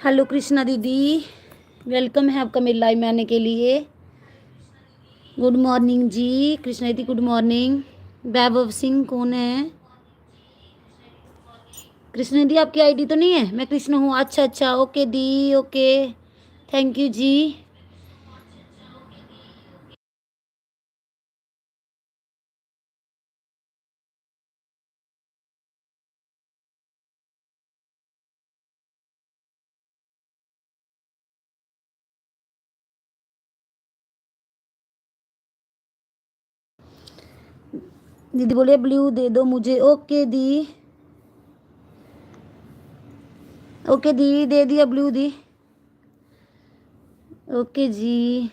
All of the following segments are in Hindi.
हेलो कृष्णा दीदी, वेलकम है आपका मेरे लाइव में आने के लिए। गुड मॉर्निंग जी कृष्णा दीदी, गुड मॉर्निंग। वैभव सिंह कौन है? कृष्णा दीदी आपकी आईडी तो नहीं है? मैं कृष्णा हूँ। अच्छा अच्छा, ओके दी, ओके, थैंक यू जी। दीदी बोलिए ब्लू दे दो मुझे। ओके दी, ओके दी, दे दिया ब्लू दी। ओके जी।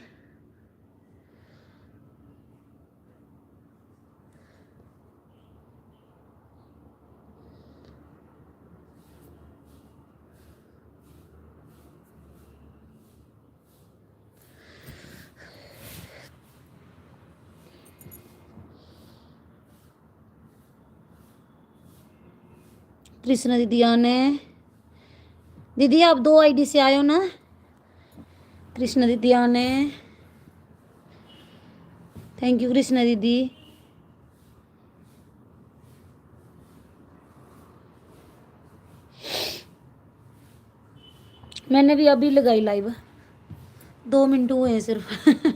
कृष्णा दीदी आने। दीदी आप दो आईडी से आए हो ना? कृष्णा दीदी आने, थैंक यू कृष्णा दीदी। मैंने भी अभी लगाई लाइव, 2 मिनट हुए हैं सिर्फ।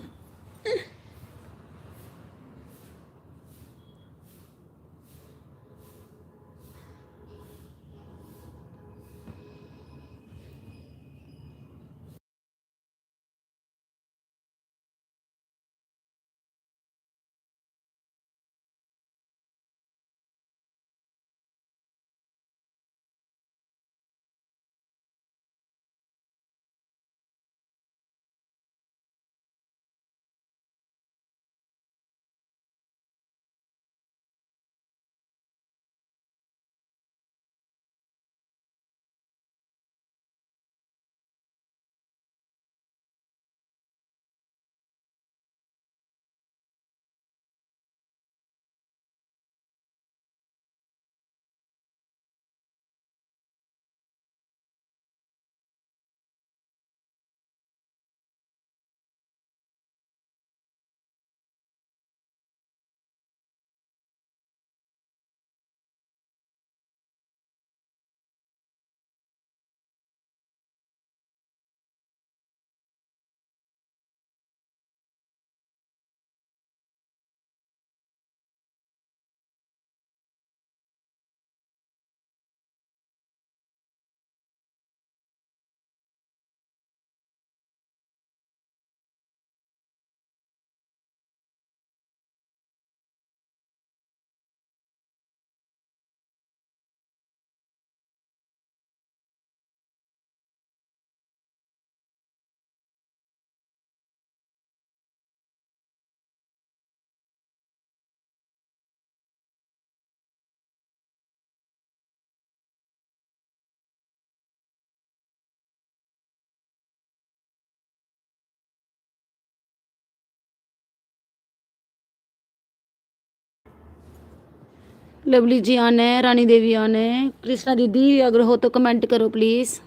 लवली जी आने, रानी देवी आने। कृष्णा दीदी अगर हो तो कमेंट करो प्लीज़।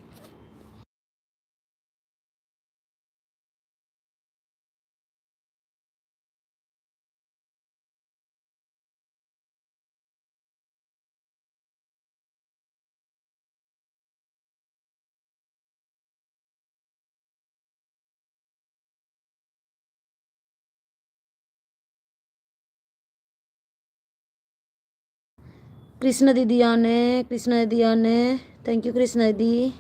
कृष्णा दीदी आने, कृष्णा दीदी आने, थैंक यू कृष्णा दीदी।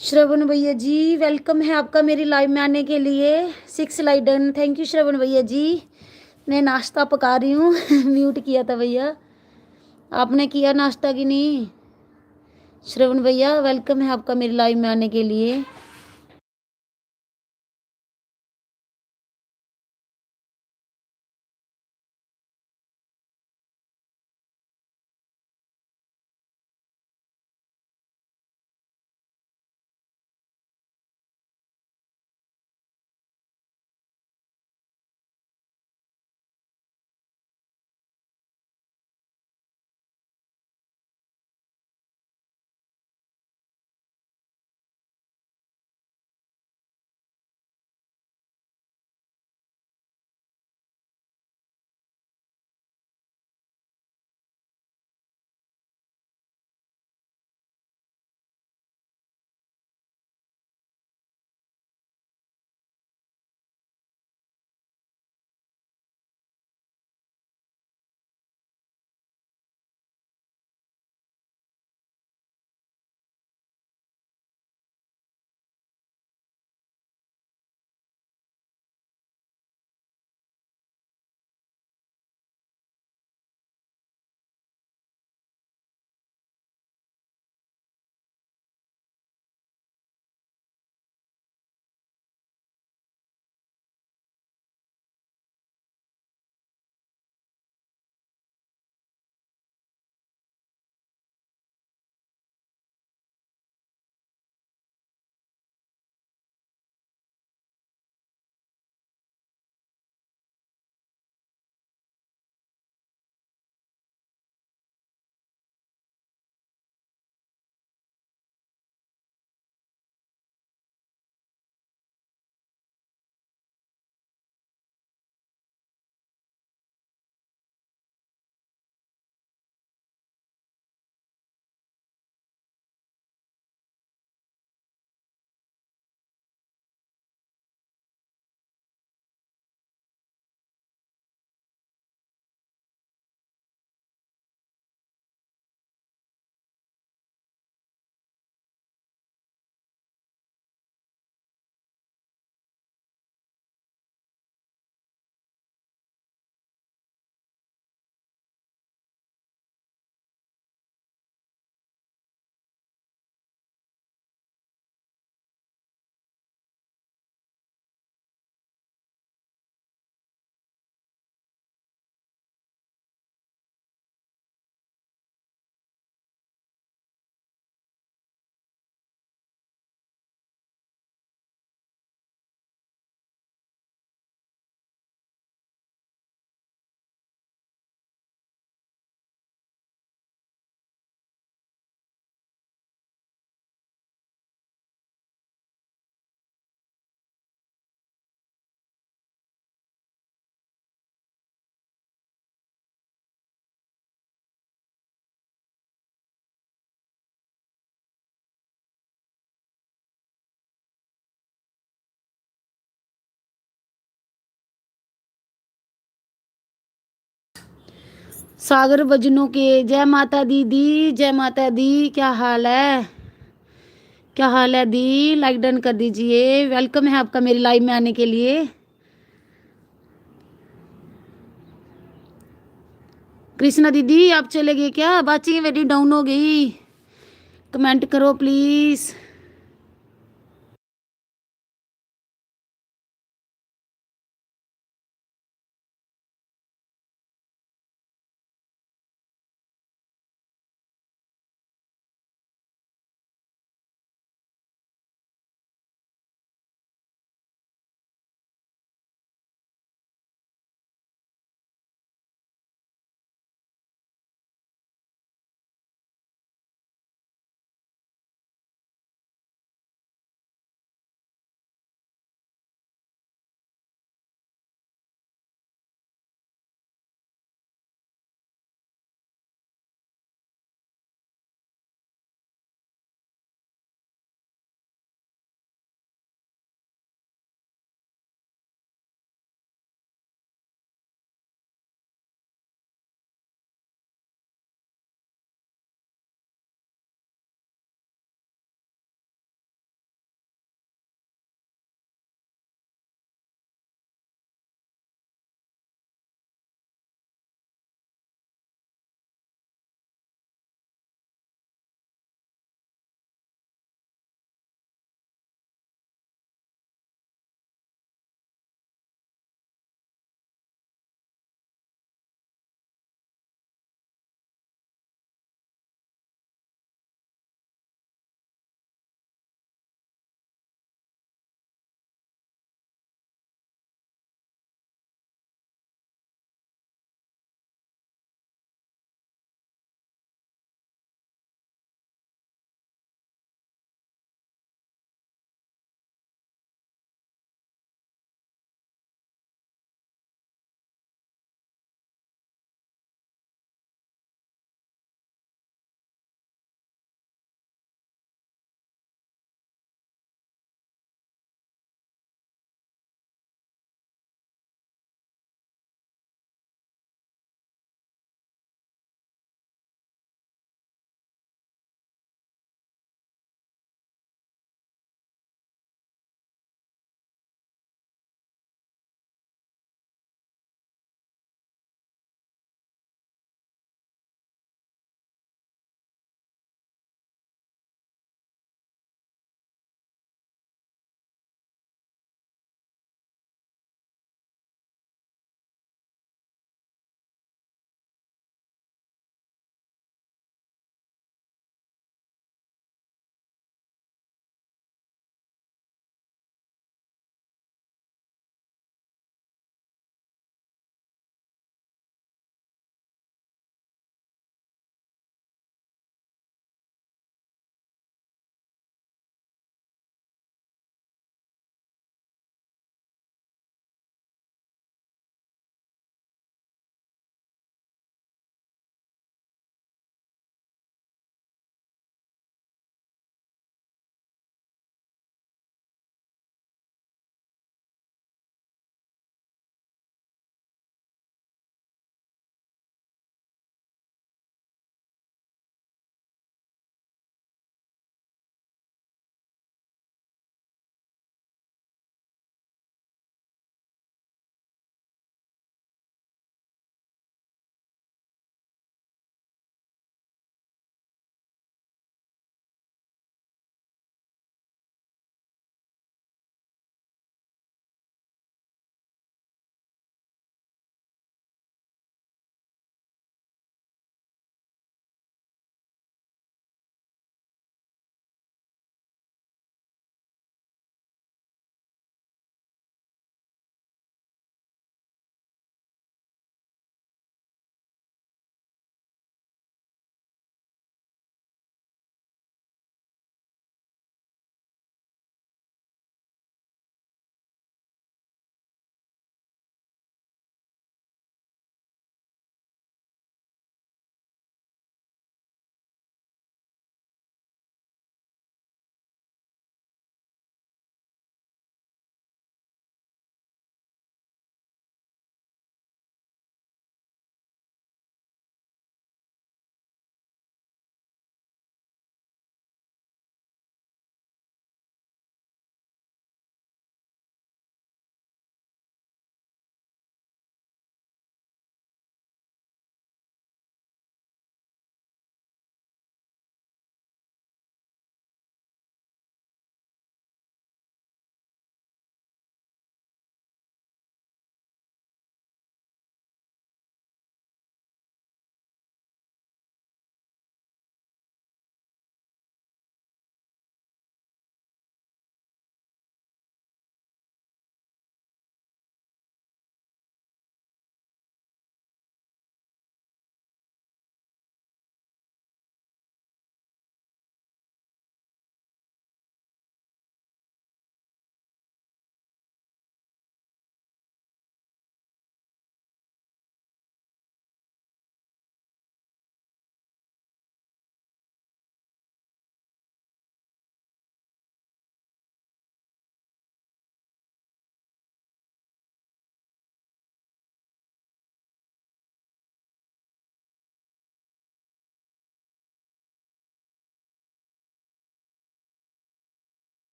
श्रवण भैया जी वेलकम है आपका मेरी लाइव में आने के लिए। 6 लाइक डन, थैंक यू श्रवण भैया जी। मैं नाश्ता पका रही हूँ म्यूट किया था भैया, आपने किया नाश्ता कि नहीं? श्रवण भैया वेलकम है आपका मेरी लाइव में आने के लिए। सागर बजनों के जय माता दीदी, जय माता दी, क्या हाल है? क्या हाल है दी? लाइक डन कर दीजिए, वेलकम है आपका मेरी लाइव में आने के लिए। कृष्णा दीदी आप चले गए क्या? बाची मेरी डाउन हो गई, कमेंट करो प्लीज।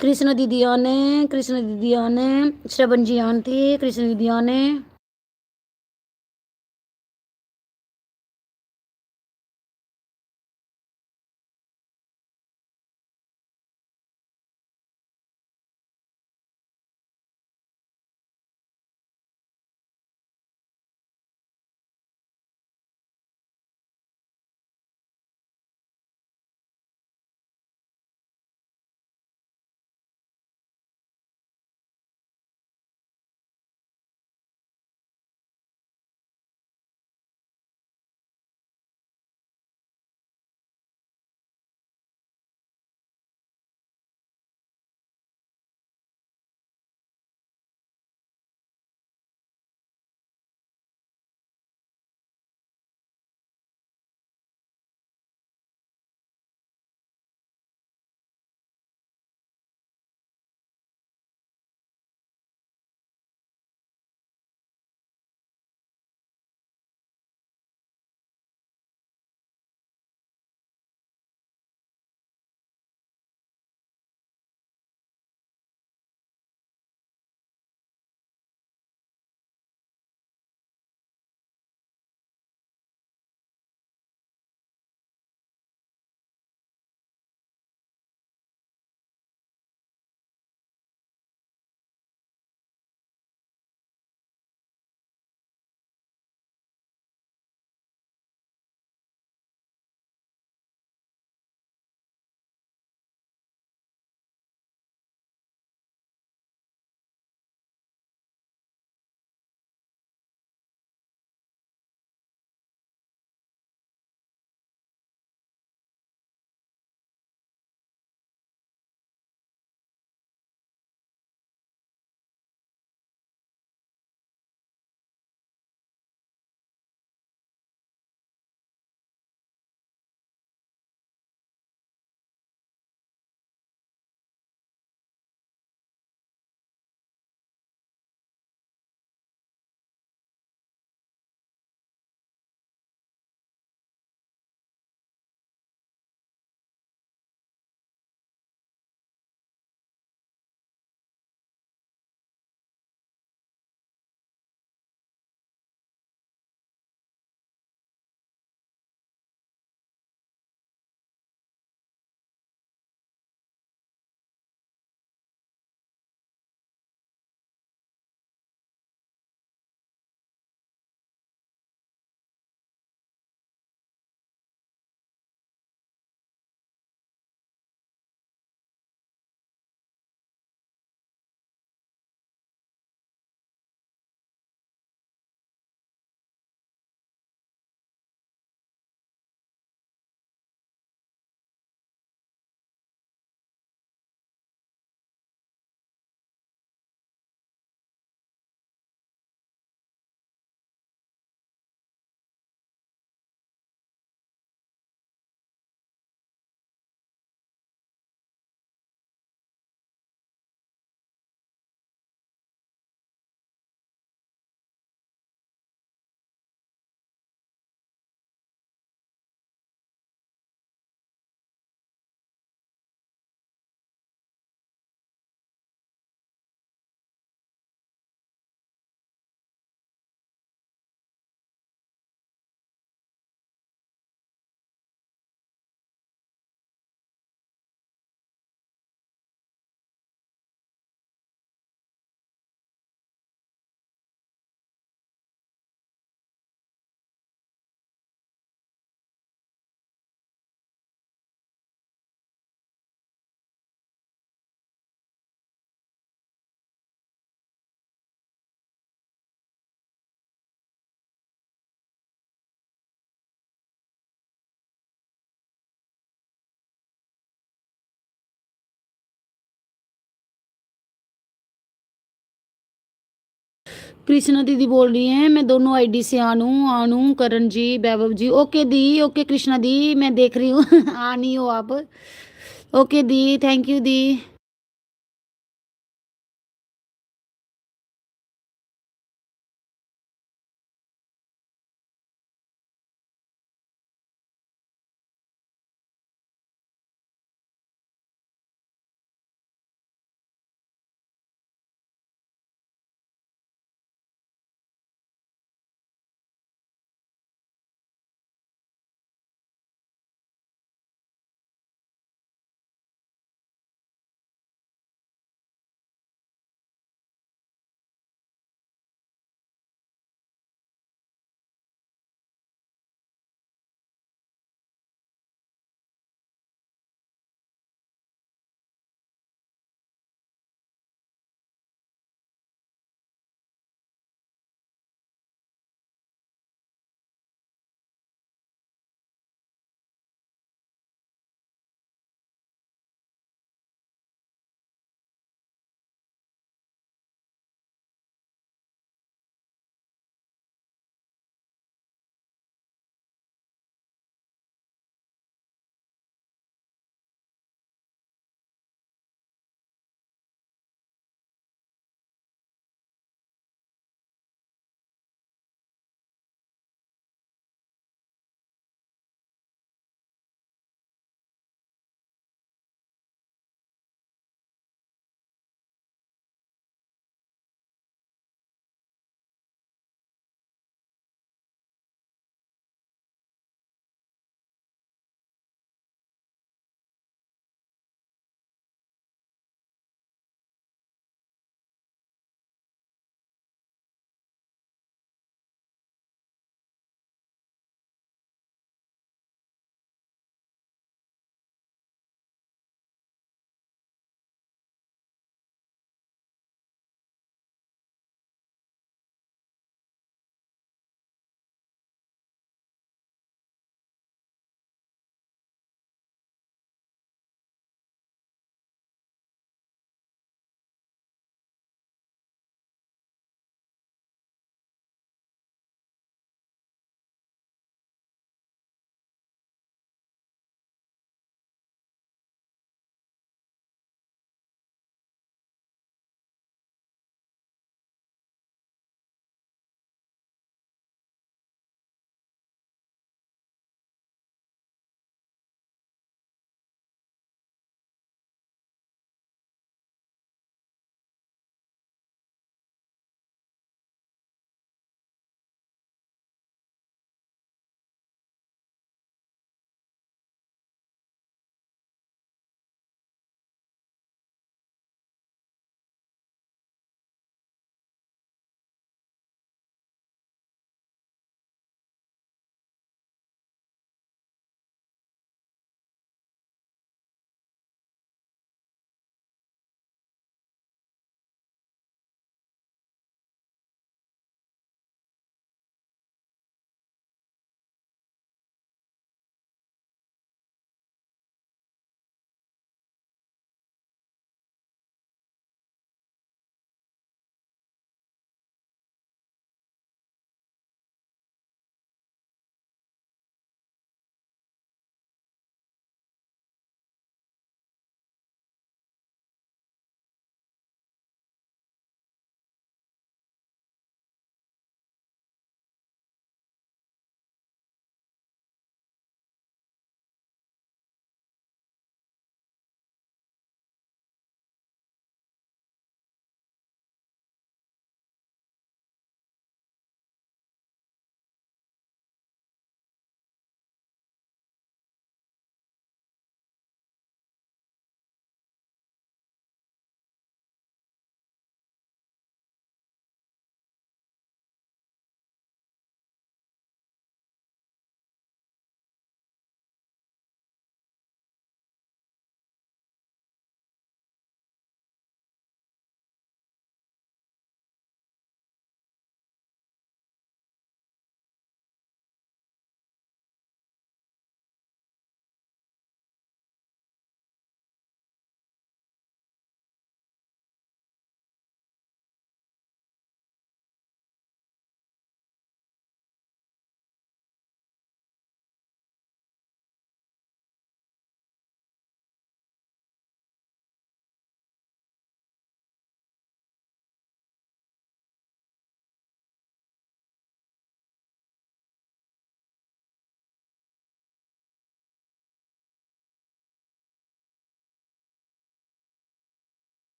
कृष्ण दीदी आने, कृष्ण दीदी आने, श्रवण जी आंटी, कृष्ण दीदी आने। कृष्णा दीदी बोल रही हैं मैं दोनों आईडी से आनू आनू करण जी वैभव जी। ओके दी, ओके कृष्णा दी, मैं देख रही हूँ आनी हो आप। ओके दी, थैंक यू दी।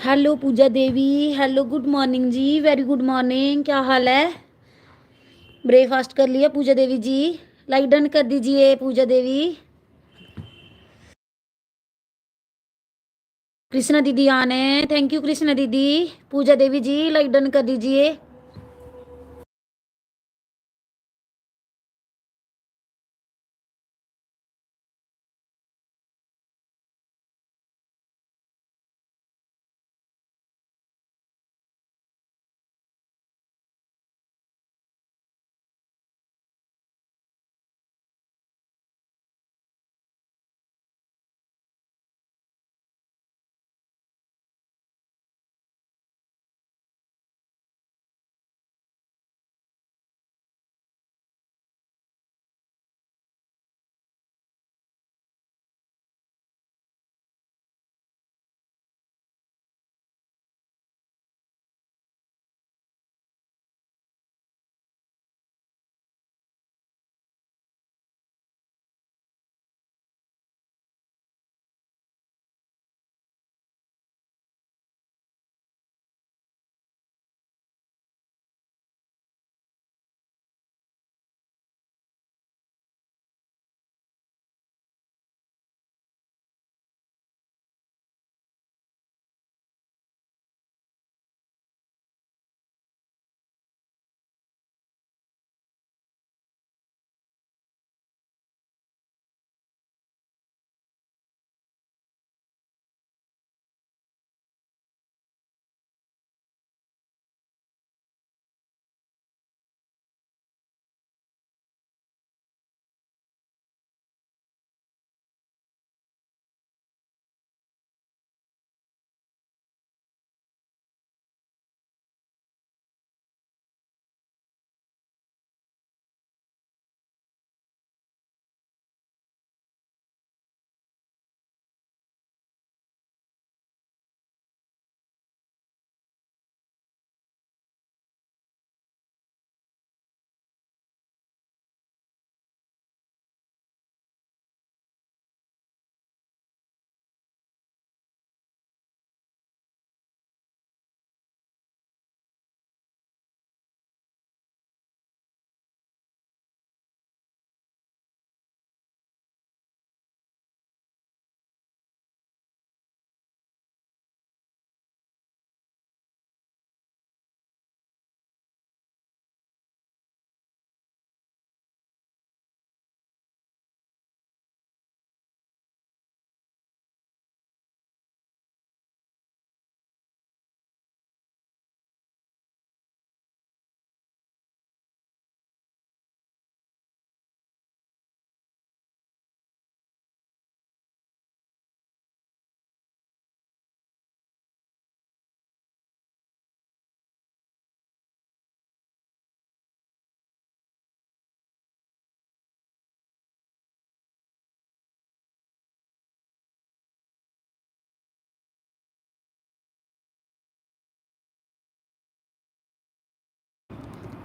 Hello Pooja Devi, hello good morning जी, वेरी गुड मॉर्निंग, क्या हाल है? ब्रेकफास्ट कर लिया पूजा देवी जी? लाइक डन कर दीजिए पूजा देवी। कृष्णा दीदी आने, थैंक यू कृष्णा दीदी। पूजा देवी जी लाइक डन कर दीजिए।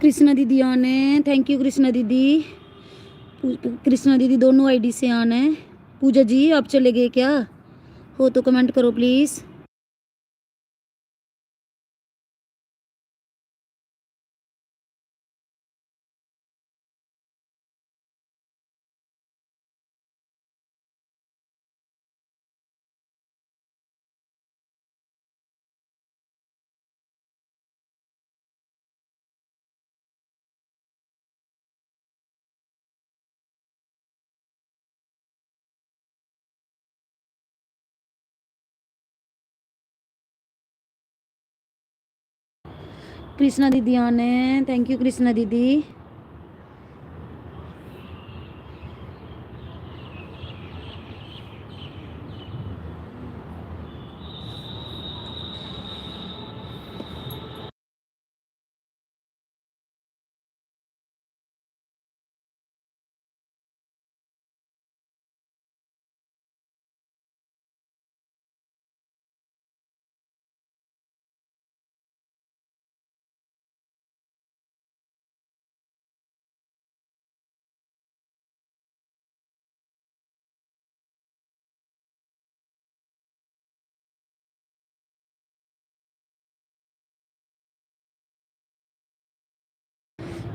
कृष्णा दीदी आने, थैंक यू कृष्णा दीदी। कृष्णा दीदी दोनों आईडी से आने। पूजा जी आप चले गए क्या? हो तो कमेंट करो प्लीज़। कृष्णा दीदी आने, थैंक यू कृष्णा दीदी।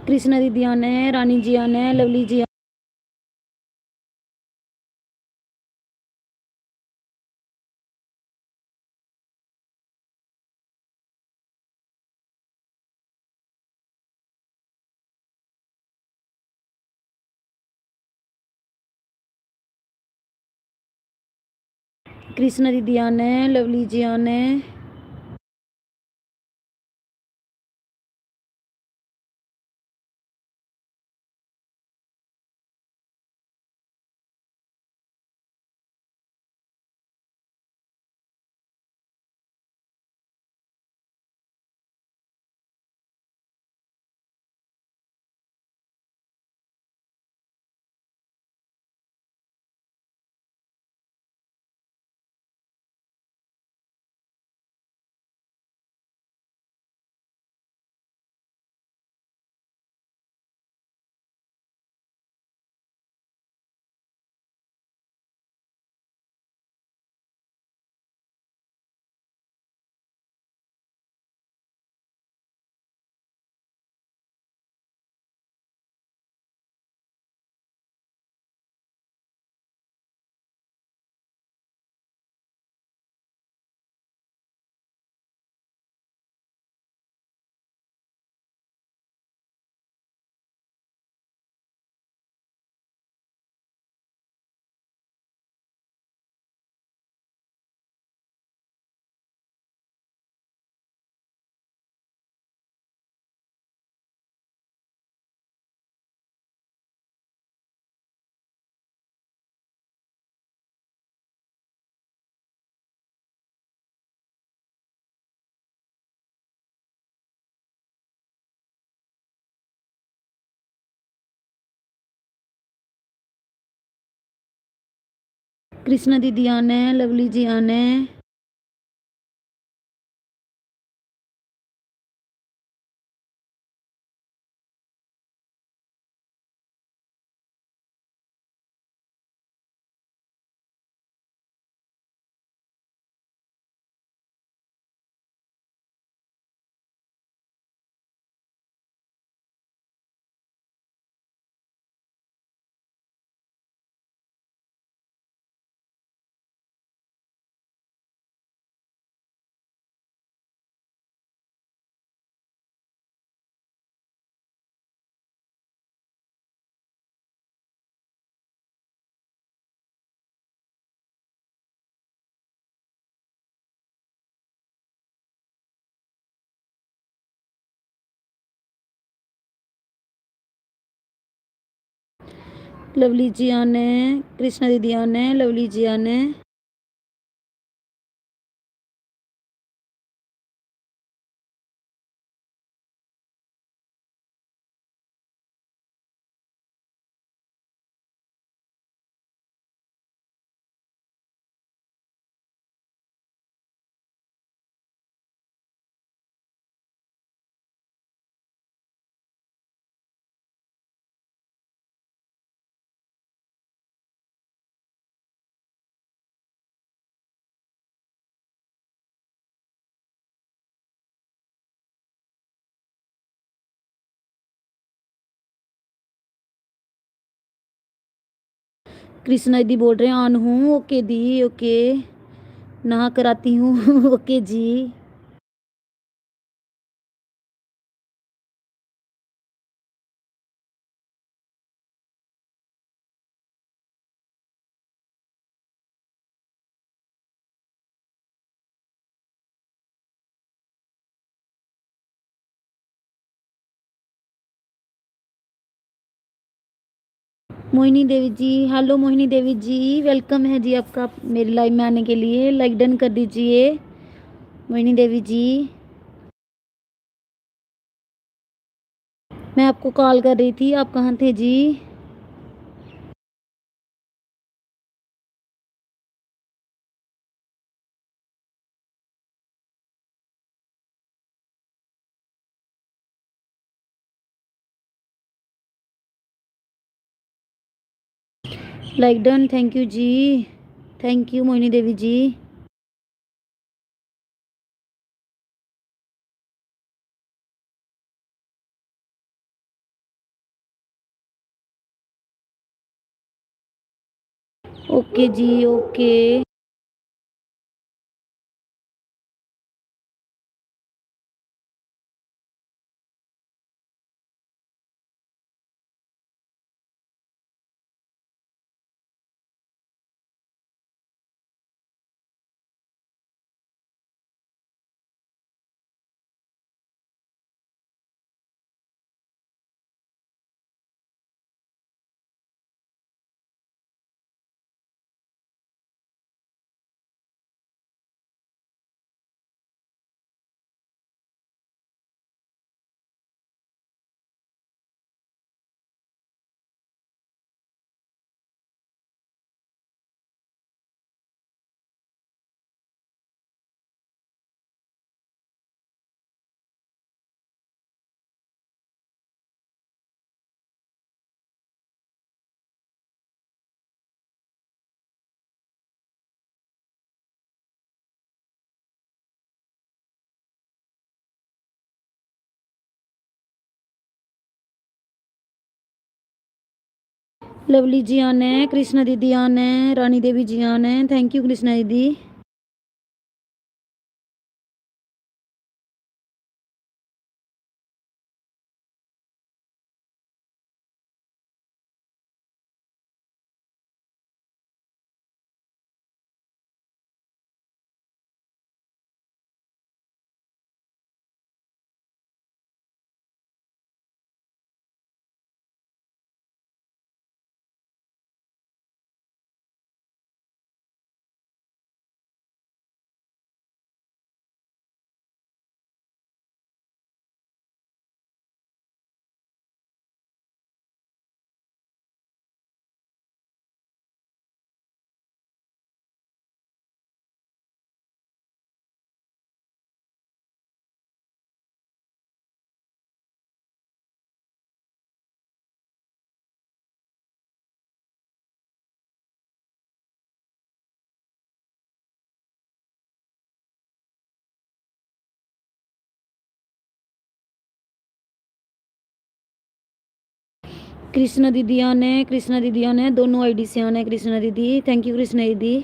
कृष्णा दीदी आना है, रानी जी आना है, लवली जी कृष्णा दीदी आना है, लवली जी आना है। कृष्णा दीदी आना है, लवली जी आना है। लवली जी आना है, कृष्णा दीदी आना है, लवली जी आना है। कृष्णा दीदी बोल रहे हैं ऑन हूँ। ओके दी, ओके नहा कर आती हूँ। ओके जी। मोहिनी देवी जी, हेलो मोहिनी देवी जी, वेलकम है जी आपका मेरी लाइव में आने के लिए। लाइक डन कर दीजिए मोहिनी देवी जी। मैं आपको कॉल कर रही थी, आप कहाँ थे जी? लाइक डन, थैंक यू जी, thank you Mohini Devi ji. Okay जी ओके। लवली जी आन है, कृष्णा दीदी आन है, रानी देवी जी आन है। थैंक यू कृष्णा दीदी। कृष्णा दीदी आन है, कृष्णा दीदी आन है, दोनों आईडी से आन है कृष्णा दीदी। थैंक यू कृष्णा दीदी।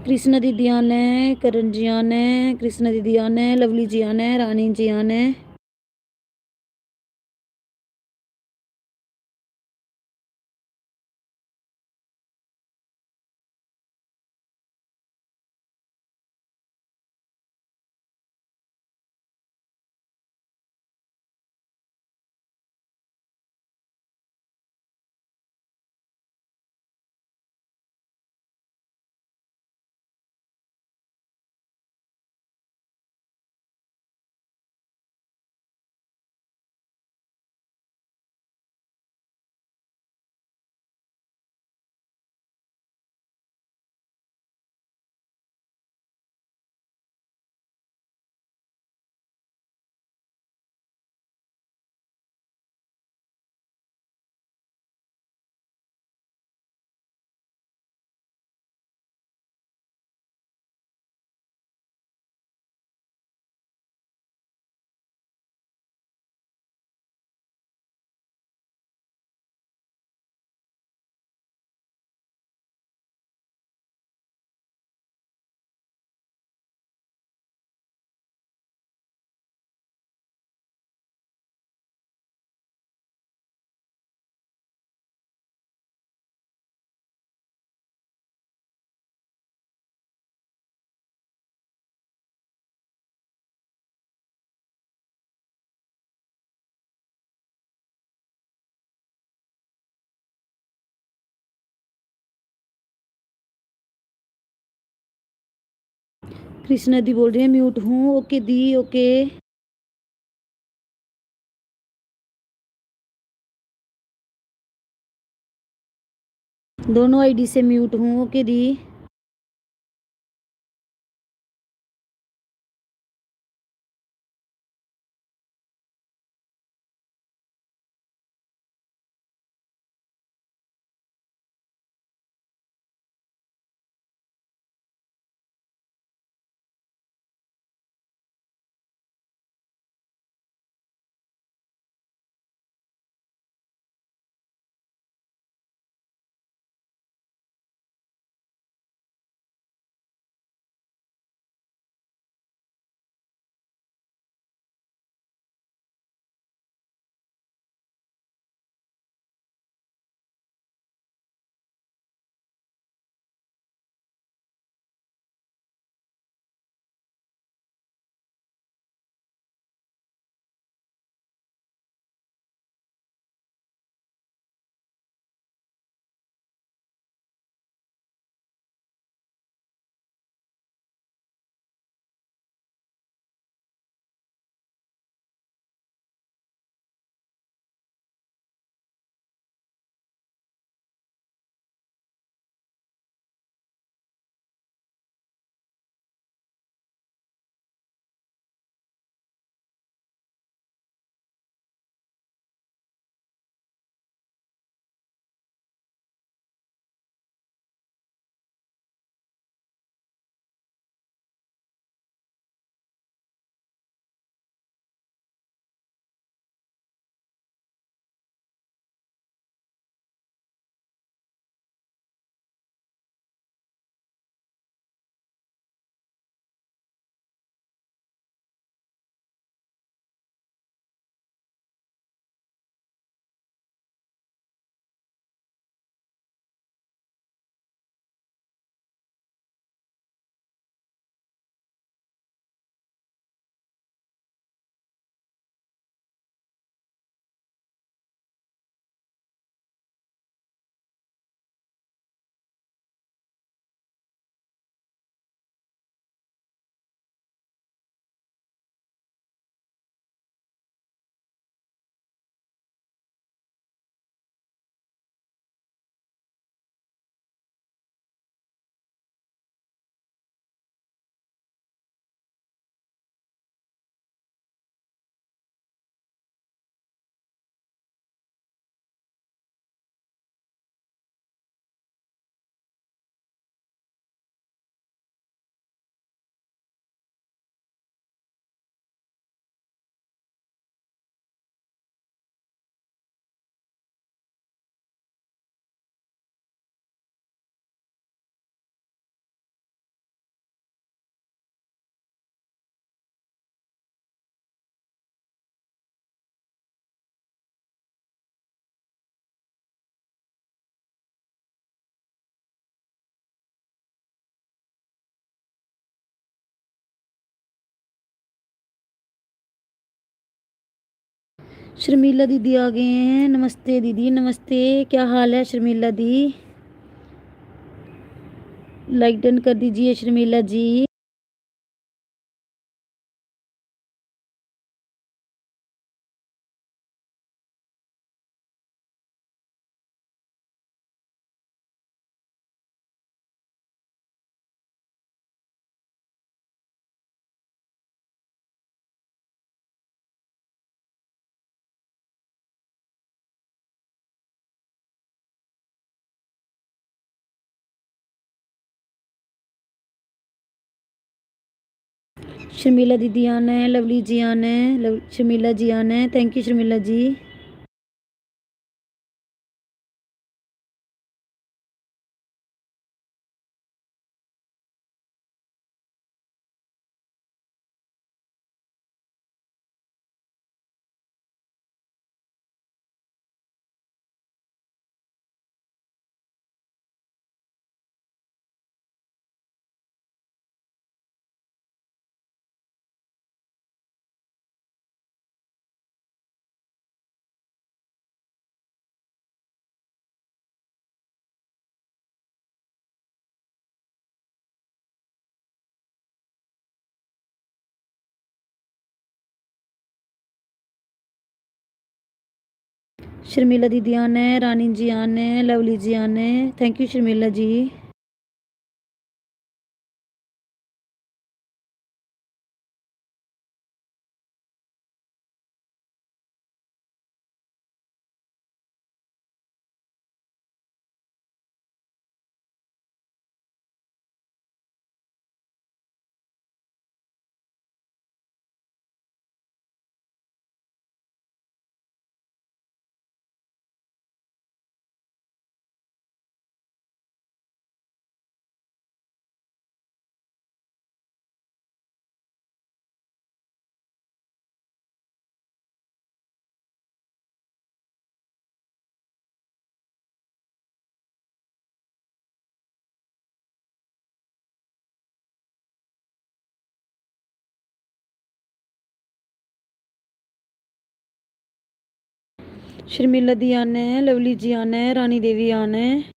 कृष्णा दीदी आन है, करण जी आन है, कृष्णा दीदी आन है, लवली जी आन है, रानी जी आन है। कृष्णा दी बोल रही है म्यूट हूँ। ओके दी ओके। दोनों आईडी से म्यूट हूँ। ओके दी। शर्मिला दीदी आ गए हैं। नमस्ते दीदी, नमस्ते। क्या हाल है शर्मिला दी? लाइक डन कर दीजिए शर्मिला जी। शर्मिला दीदी आना है, लवली जी आना है, शर्मिला जी आना है। थैंक यू शर्मिला जी। शर्मिला दीदी आना है, रानी जी आना है, लवली जी आना है। थैंक यू शर्मिला जी। शर्मिला दी आना है, लवली जी आना है, रानी देवी आना है।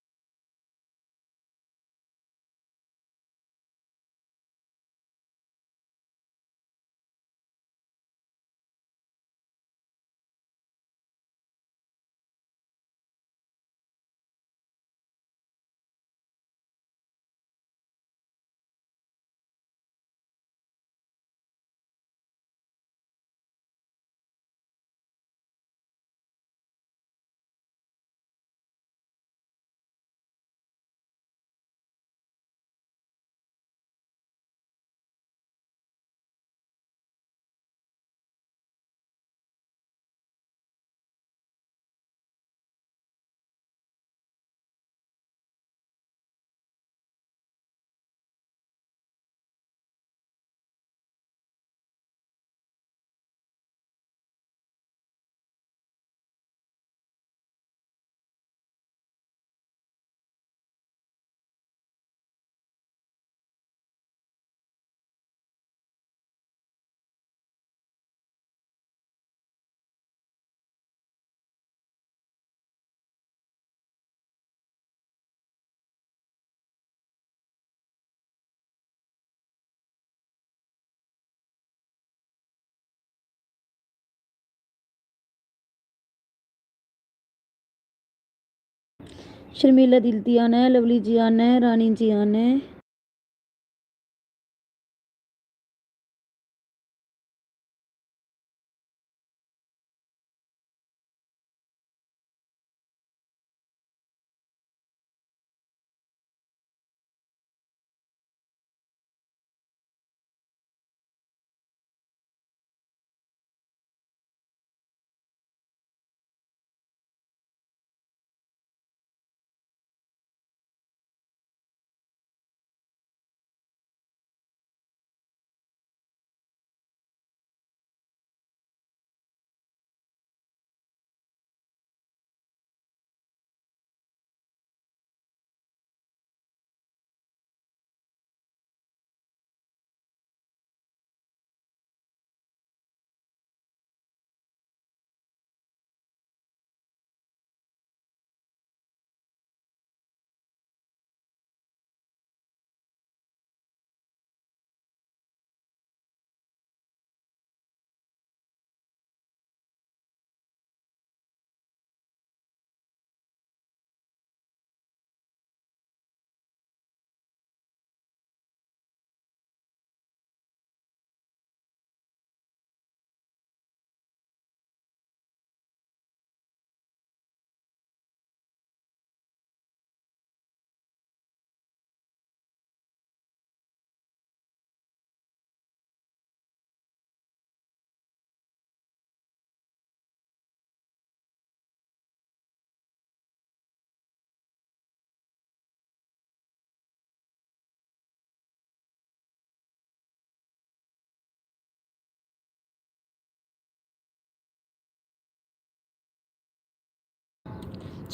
शर्मिला दीदी आना है, लवली जी आना है, रानी जी आना है।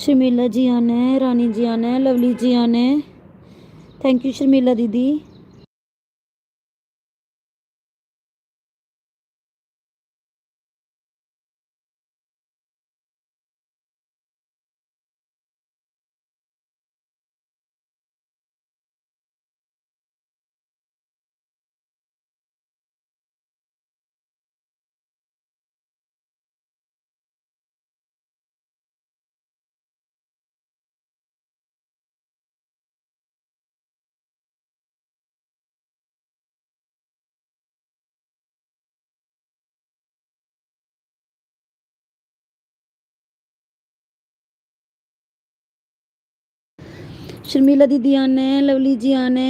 शर्मिला जी आना है, रानी जी आना है, लवली जी आना है। थैंक यू शर्मिला दीदी। शर्मिला दीदी आने, लवली जी आने।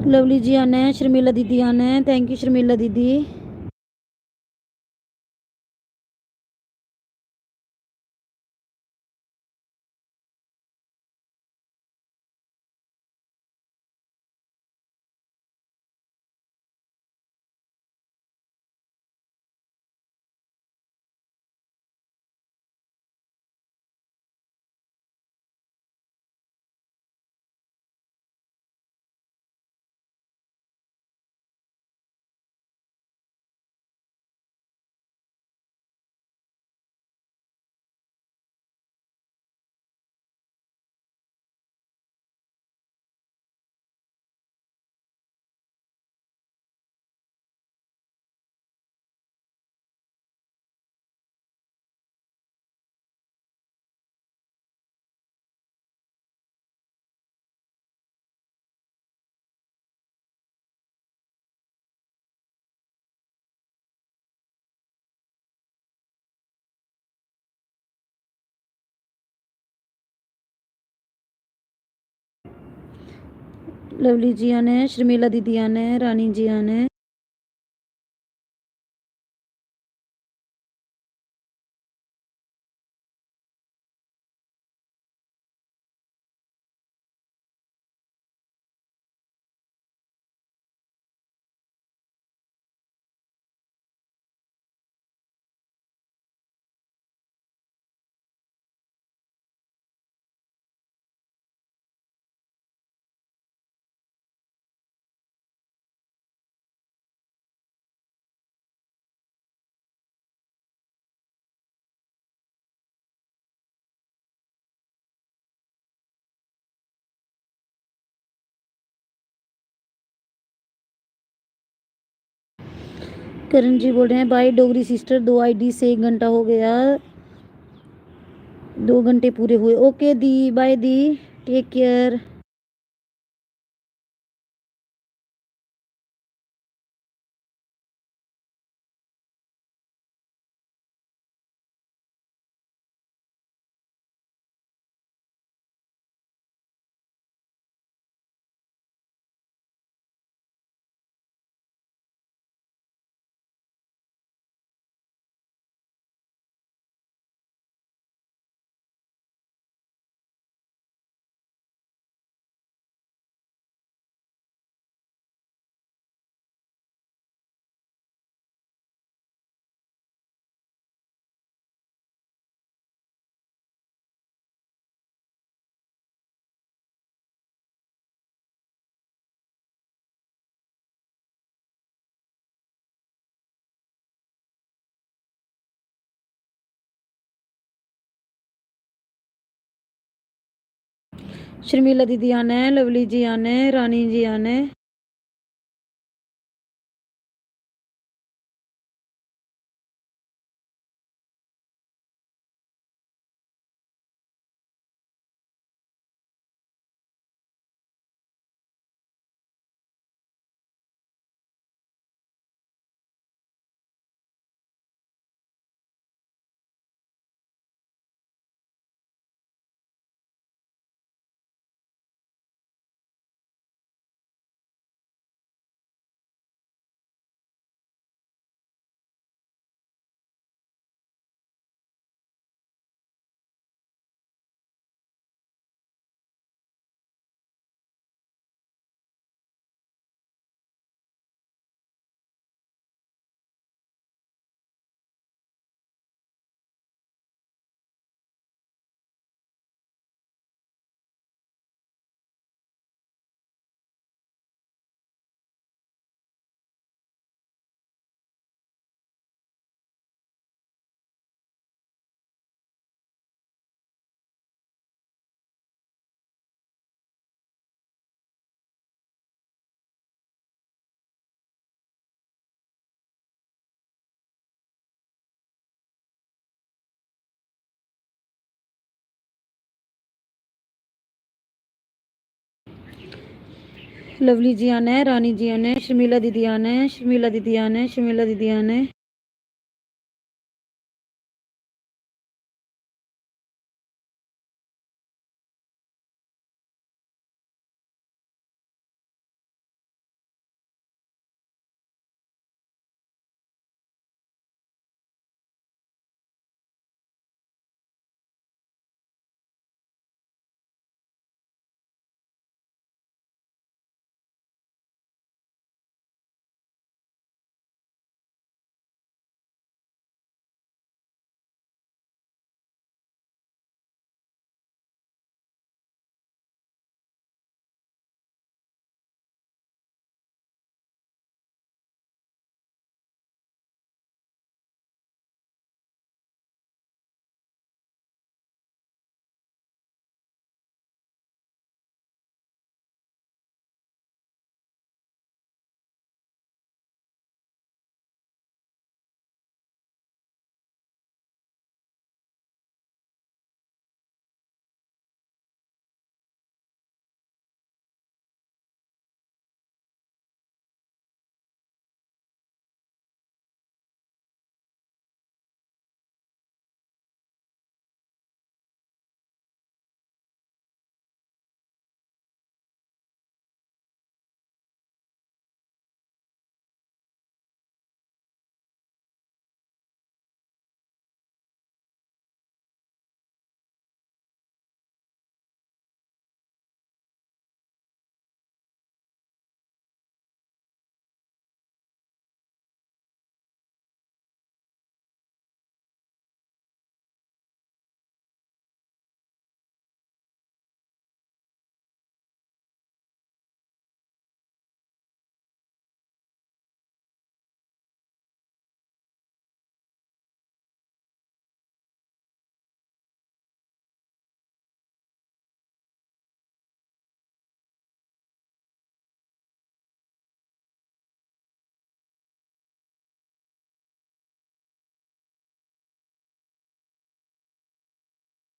लवली जी आने, शर्मिला दीदी आने। थैंक यू शर्मिला दीदी। लवली जी आने, शर्मिला दीदी आने, रानी जी आने। करण जी बोल रहे हैं बाय डोगरी सिस्टर, 2 आईडी से 1 घंटा हो गया, 2 घंटे पूरे हुए। ओके दी, बाय दी, टेक केयर। शर्मिला दीदी आने, लवली जी आने, रानी जी आने। लवली जी आना है, रानी जी आना है, शर्मिला दीदी आना है, शर्मिला दीदी आना है, शर्मिला दीदी आना है।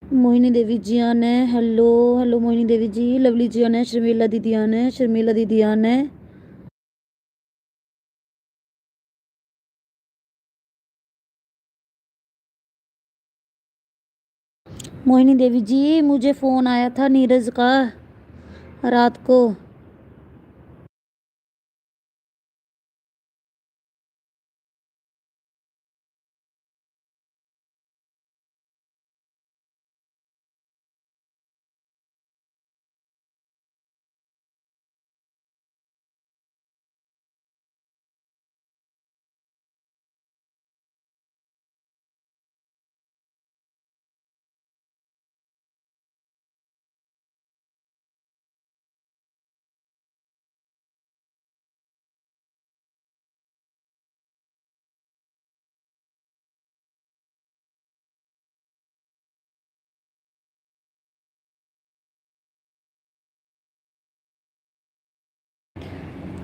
मोहिनी देवी जी आना है, हेलो हेलो मोहिनी देवी जी। लवली जी आना है, शर्मिला दीदी आना है, शर्मिला दीदी आना है। मोहिनी देवी जी, मुझे फ़ोन आया था नीरज का रात को।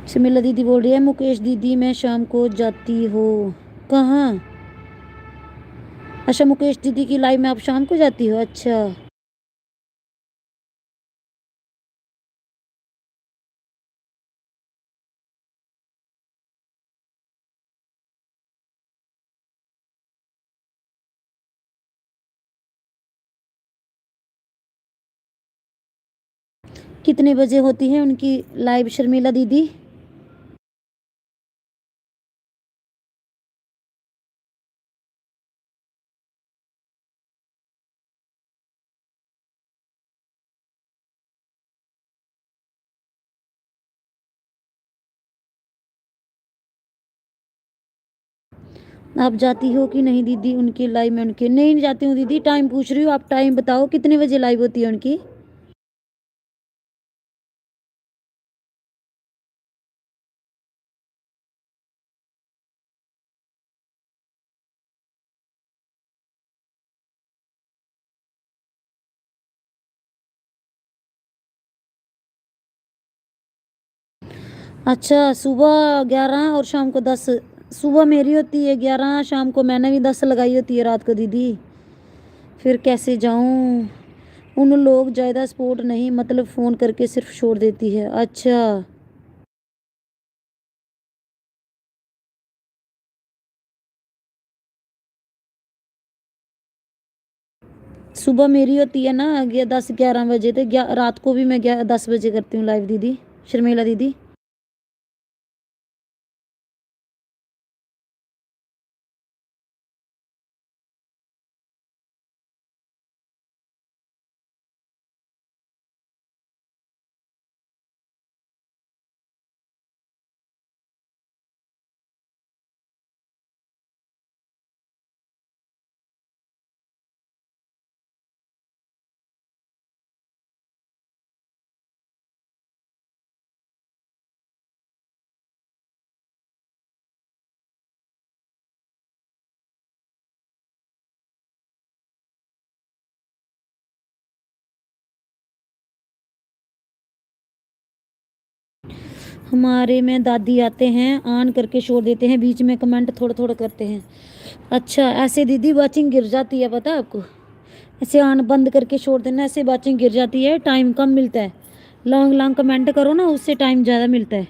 शर्मिला दीदी बोल रही है मुकेश दीदी मैं शाम को जाती हो कहाँ। अच्छा, मुकेश दीदी की लाइव में आप शाम को जाती हो, अच्छा। कितने बजे होती है उनकी लाइव शर्मिला दीदी। आप जाती हो कि नहीं दीदी उनकी लाइव में। उनके नहीं जाती हूँ दीदी, टाइम पूछ रही हूँ, आप टाइम बताओ कितने बजे लाइव होती है उनकी। अच्छा, सुबह 11 और शाम को 10। सुबह मेरी होती है 11, शाम को मैंने भी 10 लगाई होती है रात को दीदी। फिर कैसे जाऊँ। उन लोग ज़्यादा सपोर्ट नहीं, मतलब फ़ोन करके सिर्फ छोड़ देती है, अच्छा। सुबह मेरी होती है ना 10-11 बजे, तो रात को भी मैं 10 बजे करती हूँ लाइव दीदी, शर्मिला दीदी। हमारे में दादी आते हैं, ऑन करके छोड़ देते हैं, बीच में कमेंट थोड़ा थोड़ा करते हैं। अच्छा ऐसे दीदी वाचिंग गिर जाती है, पता है आपको? ऐसे ऑन बंद करके छोड़ देना, ऐसे वाचिंग गिर जाती है, टाइम कम मिलता है। लॉन्ग लॉन्ग कमेंट करो ना, उससे टाइम ज़्यादा मिलता है।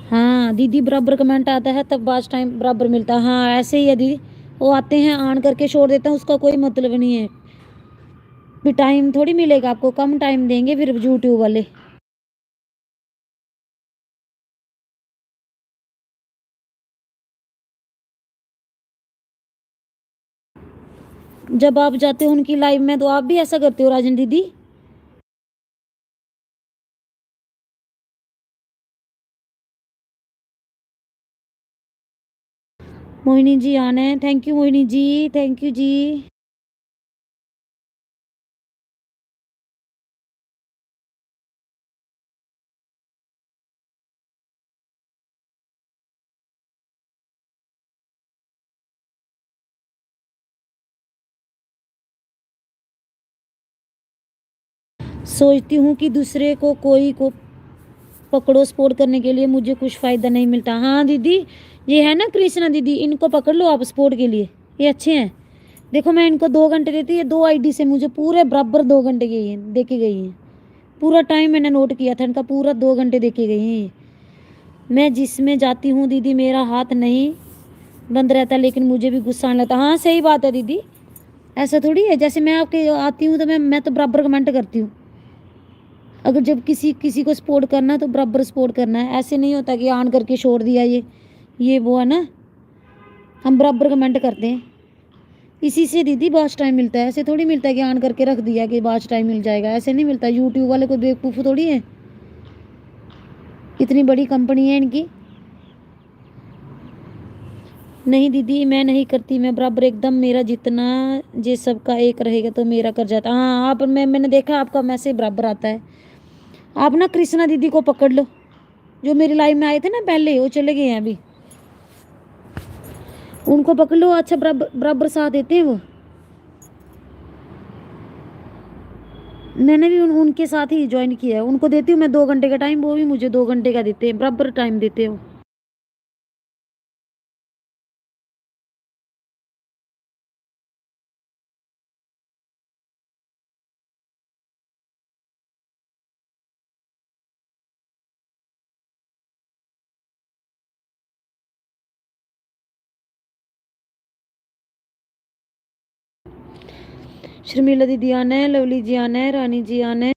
हाँ दीदी, बराबर कमेंट आता है तब बाज टाइम बराबर मिलता है। हाँ ऐसे ही है दीदी, वो आते हैं ऑन करके छोड़ देते हैं, उसका कोई मतलब नहीं है। भी टाइम थोड़ी मिलेगा आपको, कम टाइम देंगे फिर यूट्यूब वाले। जब आप जाते हो उनकी लाइव में तो आप भी ऐसा करते हो राजन दीदी? मोहिनी जी आना है, thank you Mohini ji, thank you जी। सोचती हूँ कि दूसरे को कोई को पकड़ो, सपोर्ट करने के लिए मुझे कुछ फ़ायदा नहीं मिलता। हाँ दीदी, ये है ना कृष्णा दीदी, इनको पकड़ लो आप सपोर्ट के लिए, ये अच्छे हैं। देखो मैं इनको 2 घंटे देती है, 2 आईडी से मुझे पूरे बराबर 2 घंटे गई हैं, दे के गई हैं। पूरा टाइम मैंने नोट किया था इनका, पूरा 2 घंटे दे के गई हैं ये। मैं जिसमें जाती हूँ दीदी मेरा हाथ नहीं बंद रहता, लेकिन मुझे भी गुस्सा आने लगता। हाँ सही बात है दीदी, ऐसा थोड़ी है। जैसे मैं आपके आती हूँ तो मैं तो बराबर कमेंट करती हूँ। अगर जब किसी किसी को सपोर्ट करना है तो बराबर सपोर्ट करना है, ऐसे नहीं होता कि ऑन करके छोड़ दिया ये वो है ना, हम बराबर कमेंट करते हैं। इसी से दीदी बास टाइम मिलता है, ऐसे थोड़ी मिलता है कि ऑन करके रख दिया कि बास टाइम मिल जाएगा, ऐसे नहीं मिलता। यूट्यूब वाले को बेवकूफ़ थोड़ी है, इतनी बड़ी कंपनी है इनकी। नहीं दीदी मैं नहीं करती, मैं बराबर एकदम, मेरा जितना जे सबका एक रहेगा तो मेरा कर जाता। हाँ आप, मैंने देखा आपका मैसेज बराबर आता है। आप ना कृष्णा दीदी को पकड़ लो, जो मेरी लाइफ में आए थे ना पहले, वो चले गए हैं अभी, उनको पकड़ लो। अच्छा बराबर बराबर साथ देते हैं वो। मैंने भी उनके साथ ही ज्वाइन किया है, उनको देती हूँ मैं 2 घंटे का टाइम, वो भी मुझे 2 घंटे का देते हैं, बराबर टाइम देते हो। शर्मिला दीदी आना है, लवली जी आना है, रानी जी आना है।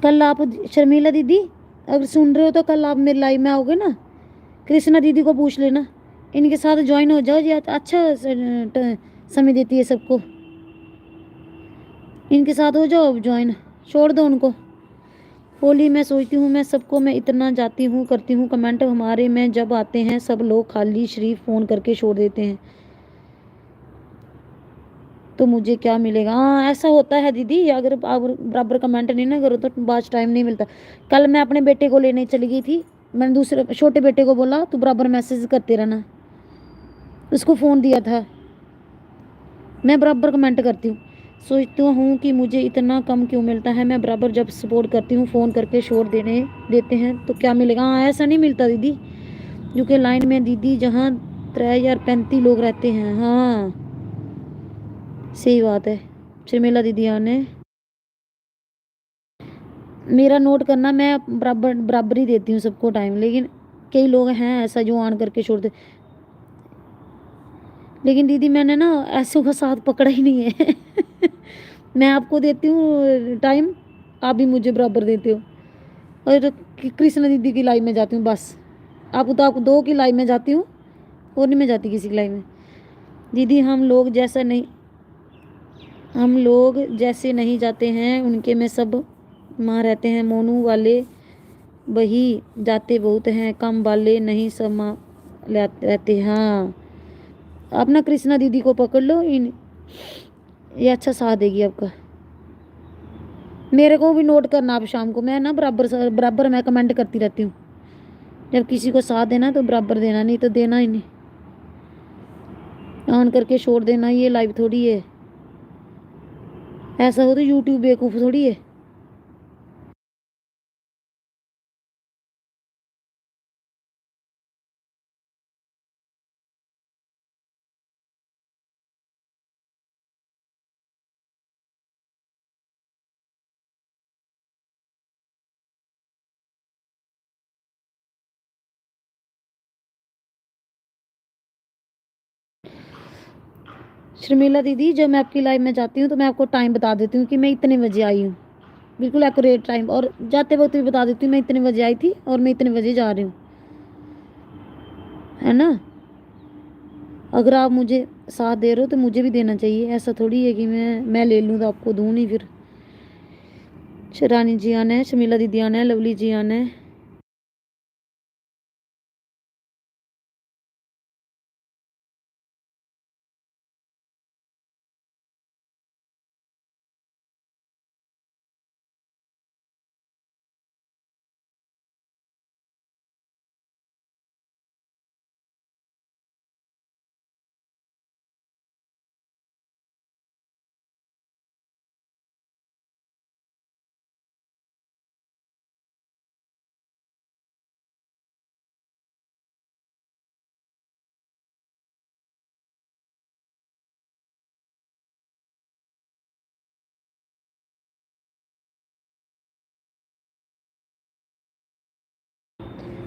कल आप शर्मिला दीदी अगर सुन रहे हो तो कल आप मेरे लाइव में आओगे ना, कृष्णा दीदी को पूछ लेना, इनके साथ ज्वाइन हो जाओ, ये अच्छा समय देती है सबको, इनके साथ हो जाओ ज्वाइन, छोड़ दो उनको। होली मैं सोचती हूँ मैं सबको मैं इतना जाती हूँ करती हूँ कमेंट हमारे में जब आते हैं सब लोग खाली शरीफ फ़ोन करके छोड़ देते हैं, तो मुझे क्या मिलेगा। हाँ ऐसा होता है दीदी, अगर आप बराबर कमेंट नहीं ना करो तो बाद टाइम नहीं मिलता। कल मैं अपने बेटे को लेने चली गई थी, मैंने दूसरे छोटे बेटे को बोला तू बराबर मैसेज करते रहना, उसको फ़ोन दिया था, मैं बराबर कमेंट करती हूँ। सोचती हूँ कि मुझे इतना कम क्यों मिलता है, मैं बराबर जब सपोर्ट करती हूँ फ़ोन करके शोर देने देते हैं तो क्या मिलेगा। हाँ ऐसा नहीं मिलता दीदी, क्योंकि लाइन में दीदी जहाँ 3035 लोग रहते हैं। हाँ सही बात है शर्मिला दीदी ने, मेरा नोट करना, मैं बराबर बराबर ही देती हूँ सबको टाइम, लेकिन कई लोग हैं ऐसा जो ऑन करके छोड़ दे। लेकिन दीदी मैंने ना ऐसों का साथ पकड़ा ही नहीं है मैं आपको देती हूँ टाइम, आप भी मुझे बराबर देते हो, और कृष्णा दीदी की लाइव में जाती हूँ बस, आपको दो की लाइव में जाती हूँ और नहीं मैं जाती किसी की लाइव में। दीदी हम लोग जैसे नहीं जाते हैं उनके में सब माँ रहते हैं, मोनू वाले वही जाते बहुत हैं, कम वाले नहीं सब माँ रहते। हाँ आप ना कृष्णा दीदी को पकड़ लो, इन ये अच्छा साथ देगी आपका। मेरे को भी नोट करना आप शाम को, मैं ना बराबर बराबर मैं कमेंट करती रहती हूँ, जब किसी को साथ देना तो बराबर देना, नहीं तो देना ही नहीं, ऑन करके छोड़ देना, ये लाइव थोड़ी है, ऐसा हो तो यूट्यूब बेवकूफ़ थोड़ी है। शर्मिला दीदी जब मैं आपकी लाइव में जाती हूँ तो मैं आपको टाइम बता देती हूँ कि मैं इतने बजे आई हूँ, बिल्कुल एक्यूरेट टाइम, और जाते वक्त भी बता देती हूँ मैं इतने बजे आई थी और मैं इतने बजे जा रही हूँ, है ना। अगर आप मुझे साथ दे रहे हो तो मुझे भी देना चाहिए, ऐसा थोड़ी है कि मैं ले लूँ तो आपको दूँ नहीं फिर। रानी जी आना है, शर्मिला दीदी आना है, लवली जी आना है।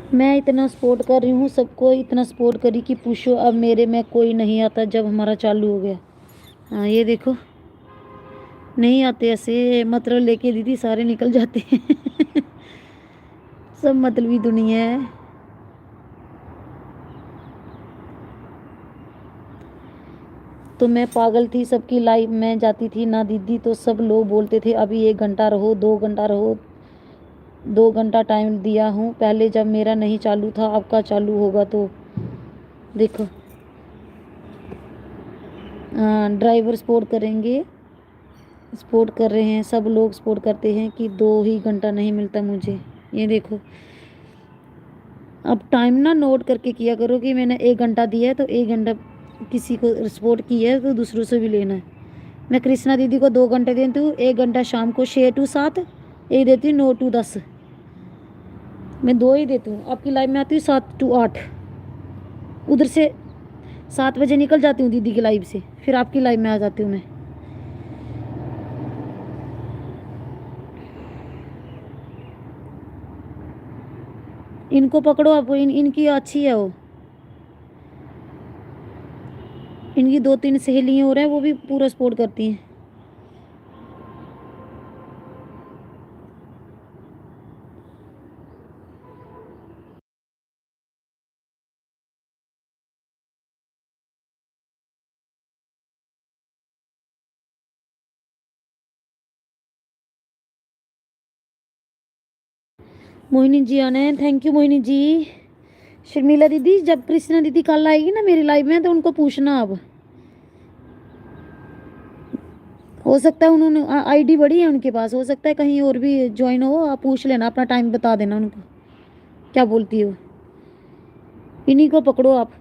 मैं इतना सपोर्ट कर रही हूँ सबको, इतना सपोर्ट करी कि पूछो अब मेरे में कोई नहीं आता जब हमारा चालू हो गया। हाँ ये देखो नहीं आते ऐसे, मतलब लेके दीदी सारे निकल जाते हैं सब मतलबी दुनिया है। तो मैं पागल थी, सबकी लाइफ में जाती थी ना दीदी, तो सब लोग बोलते थे अभी 1 घंटा रहो, 2 घंटा रहो, 2 घंटा टाइम दिया हूँ पहले जब मेरा नहीं चालू था, आपका चालू होगा तो देखो। हाँ ड्राइवर सपोर्ट करेंगे, सपोर्ट कर रहे हैं, सब लोग सपोर्ट करते हैं कि 2 ही घंटा नहीं मिलता मुझे, ये देखो। अब टाइम ना नोट करके किया करो कि मैंने 1 घंटा दिया है तो 1 घंटा किसी को सपोर्ट किया है तो दूसरों से भी लेना है। मैं कृष्णा दीदी को 2 घंटे देती हूँ, 1 घंटा शाम को 6 to 7, एक देती हूँ 9 to 10, मैं 2 ही देती हूँ। आपकी लाइव में आती हूँ 7 to 8, उधर से 7 बजे निकल जाती हूँ दीदी की लाइव से, फिर आपकी लाइव में आ जाती हूँ मैं। इनको पकड़ो आप, इनकी अच्छी है वो, इनकी 2-3 सहेलियाँ और हैं वो भी पूरा सपोर्ट करती हैं। मोहिनी जी आने, थैंक यू मोहिनी जी। शर्मिला दीदी, जब कृष्णा दीदी कल आएगी ना मेरी लाइव में तो उनको पूछना अब, हो सकता है उन्होंने आईडी बड़ी है उनके पास, हो सकता है कहीं और भी ज्वाइन हो, आप पूछ लेना, अपना टाइम बता देना उनको क्या बोलती हो। इन्हीं को पकड़ो आप।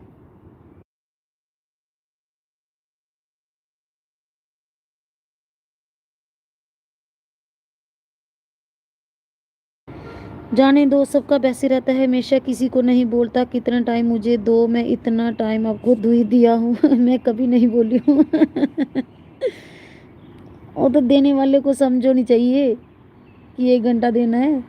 जाने दो, सबका वैसे रहता है, हमेशा किसी को नहीं बोलता कितना टाइम मुझे दो, मैं इतना टाइम आपको दे दिया हूँ। मैं कभी नहीं बोली हूँ। वो तो देने वाले को समझो नहीं चाहिए कि 1 घंटा देना है।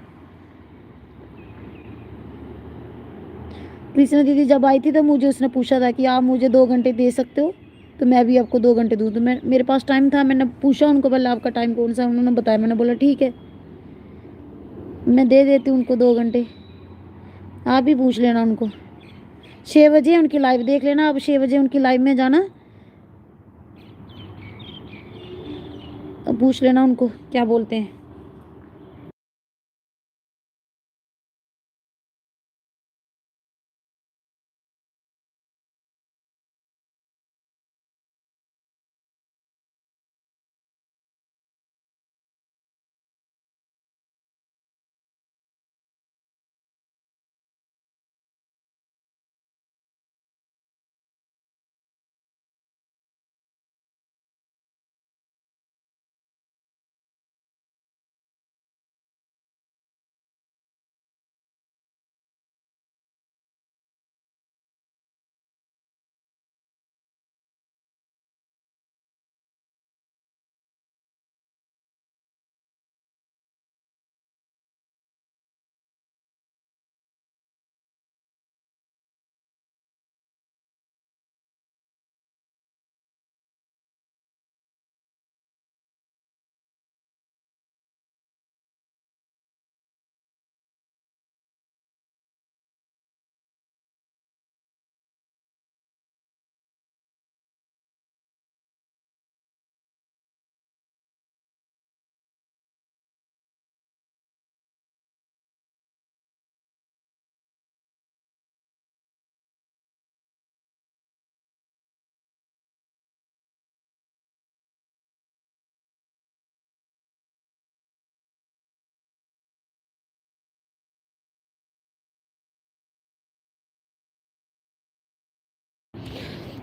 कृष्णा दीदी जब आई थी तो मुझे उसने पूछा था कि आप मुझे 2 घंटे दे सकते हो, तो मैं भी आपको 2 घंटे दूँ, तो मैं, मेरे पास टाइम था, मैंने पूछा उनको पहले आपका टाइम कौन सा है, उन्होंने बताया, मैंने बोला ठीक है मैं दे देती हूँ उनको 2 घंटे। आप भी पूछ लेना उनको, 6 बजे उनकी लाइव देख लेना, अब 6 बजे उनकी लाइव में जाना, अब पूछ लेना उनको क्या बोलते हैं।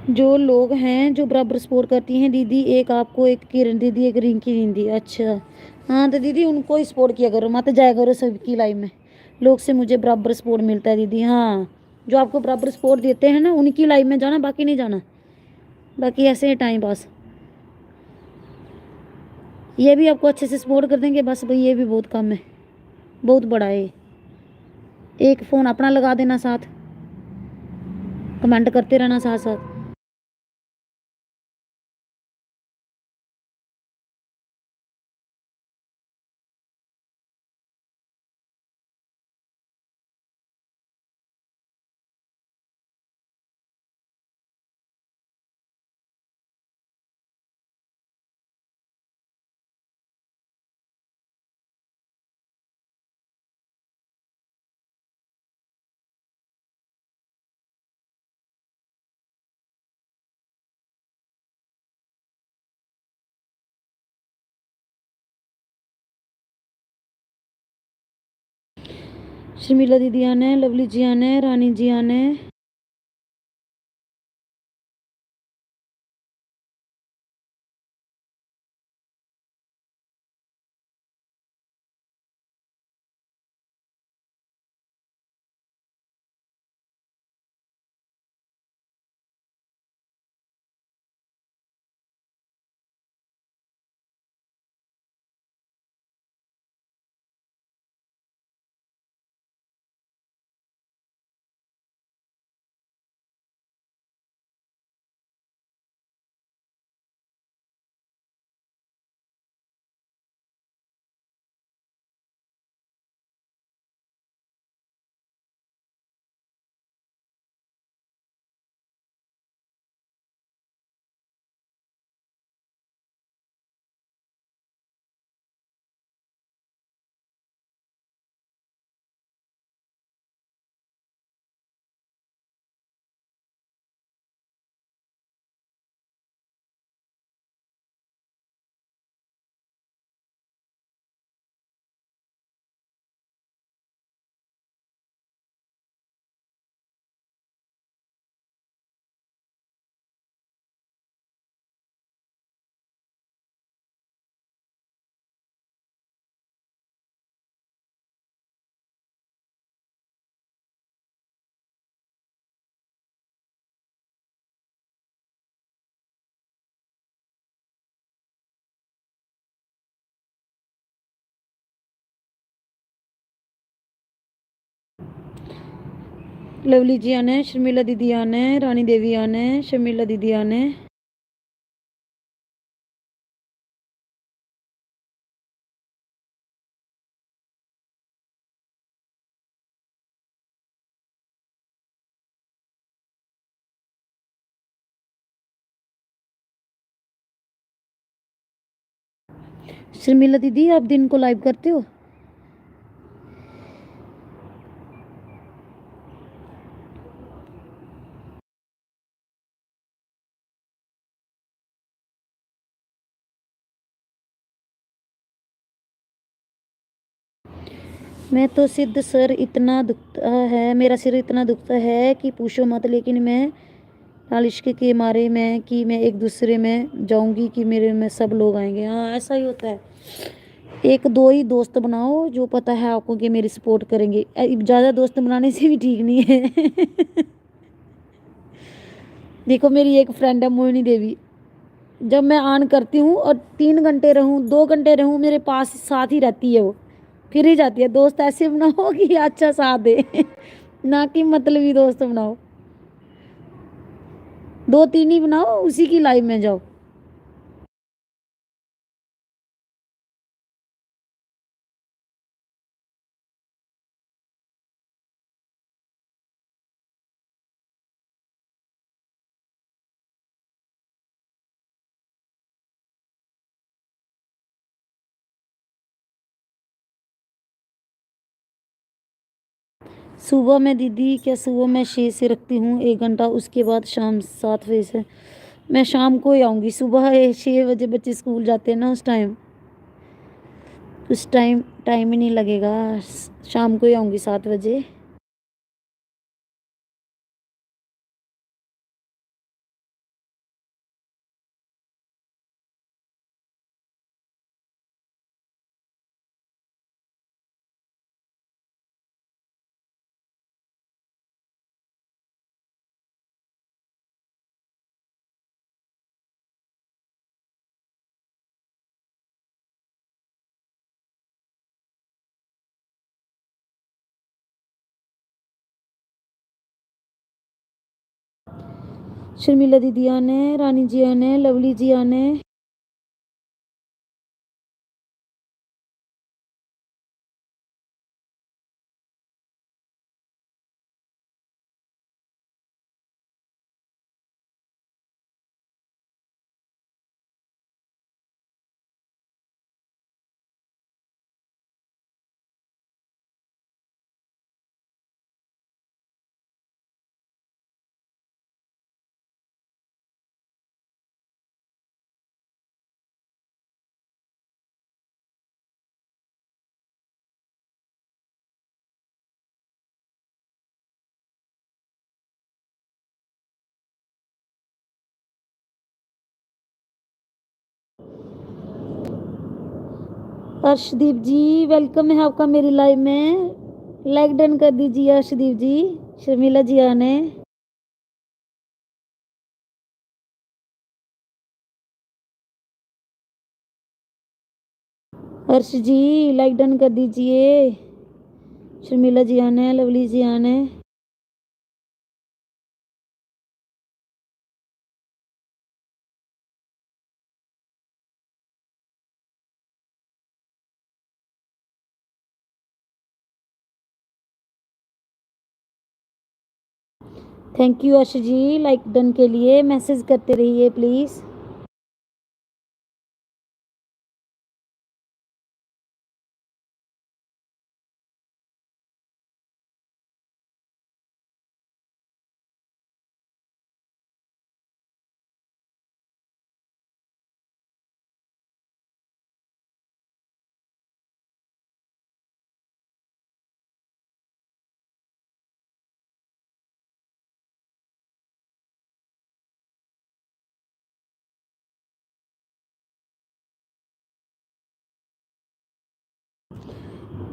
जो लोग हैं जो बराबर सपोर्ट करती हैं दीदी, एक आपको, एक किरण दीदी, एक रिंकी दीदी, अच्छा हाँ तो दीदी उनको ही सपोर्ट किया करो, मत जाया करो सबकी लाइफ में, लोग से मुझे बराबर सपोर्ट मिलता है दीदी। हाँ, जो आपको बराबर सपोर्ट देते हैं ना उनकी लाइफ में जाना, बाकी नहीं जाना, बाकी ऐसे ही टाइम पास। ये भी आपको अच्छे से सपोर्ट कर देंगे, बस भाई ये भी बहुत कम है, बहुत बड़ा है। एक फ़ोन अपना लगा देना साथ, कमेंट करते रहना साथ साथ। शर्मिला दीदी आने, लवली जी आने, रानी जी आने। लवली जी आने, शर्मिला दीदी आने, रानी देवी आने, शर्मिला दीदी आने। शर्मिला दीदी आप दिन को लाइव करते हो? मैं तो सिद्ध सर इतना दुखता है, मेरा सिर इतना दुखता है कि पूछो मत, लेकिन मैं नालिश के मारे मैं एक दूसरे में जाऊंगी कि मेरे में सब लोग आएंगे। हाँ ऐसा ही होता है, एक दो ही दोस्त बनाओ जो पता है आपको कि मेरी सपोर्ट करेंगे। ज़्यादा दोस्त बनाने से भी ठीक नहीं है। देखो मेरी एक फ्रेंड है मोहिनी देवी, जब मैं ऑन करती हूँ और 3 घंटे रहूँ 2 घंटे रहूँ मेरे पास साथ ही रहती है वो, फिर ही जाती है। दोस्त ऐसे बनाओ कि अच्छा साथ दे। ना कि मतलबी दोस्त बनाओ, 2 3 ही बनाओ, उसी की लाइफ में जाओ। सुबह में दीदी क्या सुबह मैं 6 से रखती हूँ 1 घंटा, उसके बाद शाम 7 बजे से। मैं शाम को ही आऊँगी, सुबह 6 बजे बच्चे स्कूल जाते हैं ना, उस टाइम टाइम ही नहीं लगेगा। शाम को ही आऊँगी 7 बजे। शर्मिला दीदी आने, रानी जी आने, लवली जी आने। अर्शदीप जी वेलकम है आपका मेरी लाइव में, लाइक डन कर दीजिए अर्शदीप जी। शर्मिला जी आने। अर्श जी लाइक डन कर दीजिए। शर्मिला जी आने, लवली जी आने। थैंक यू अर्श जी लाइक डन के लिए, मैसेज करते रहिए प्लीज़।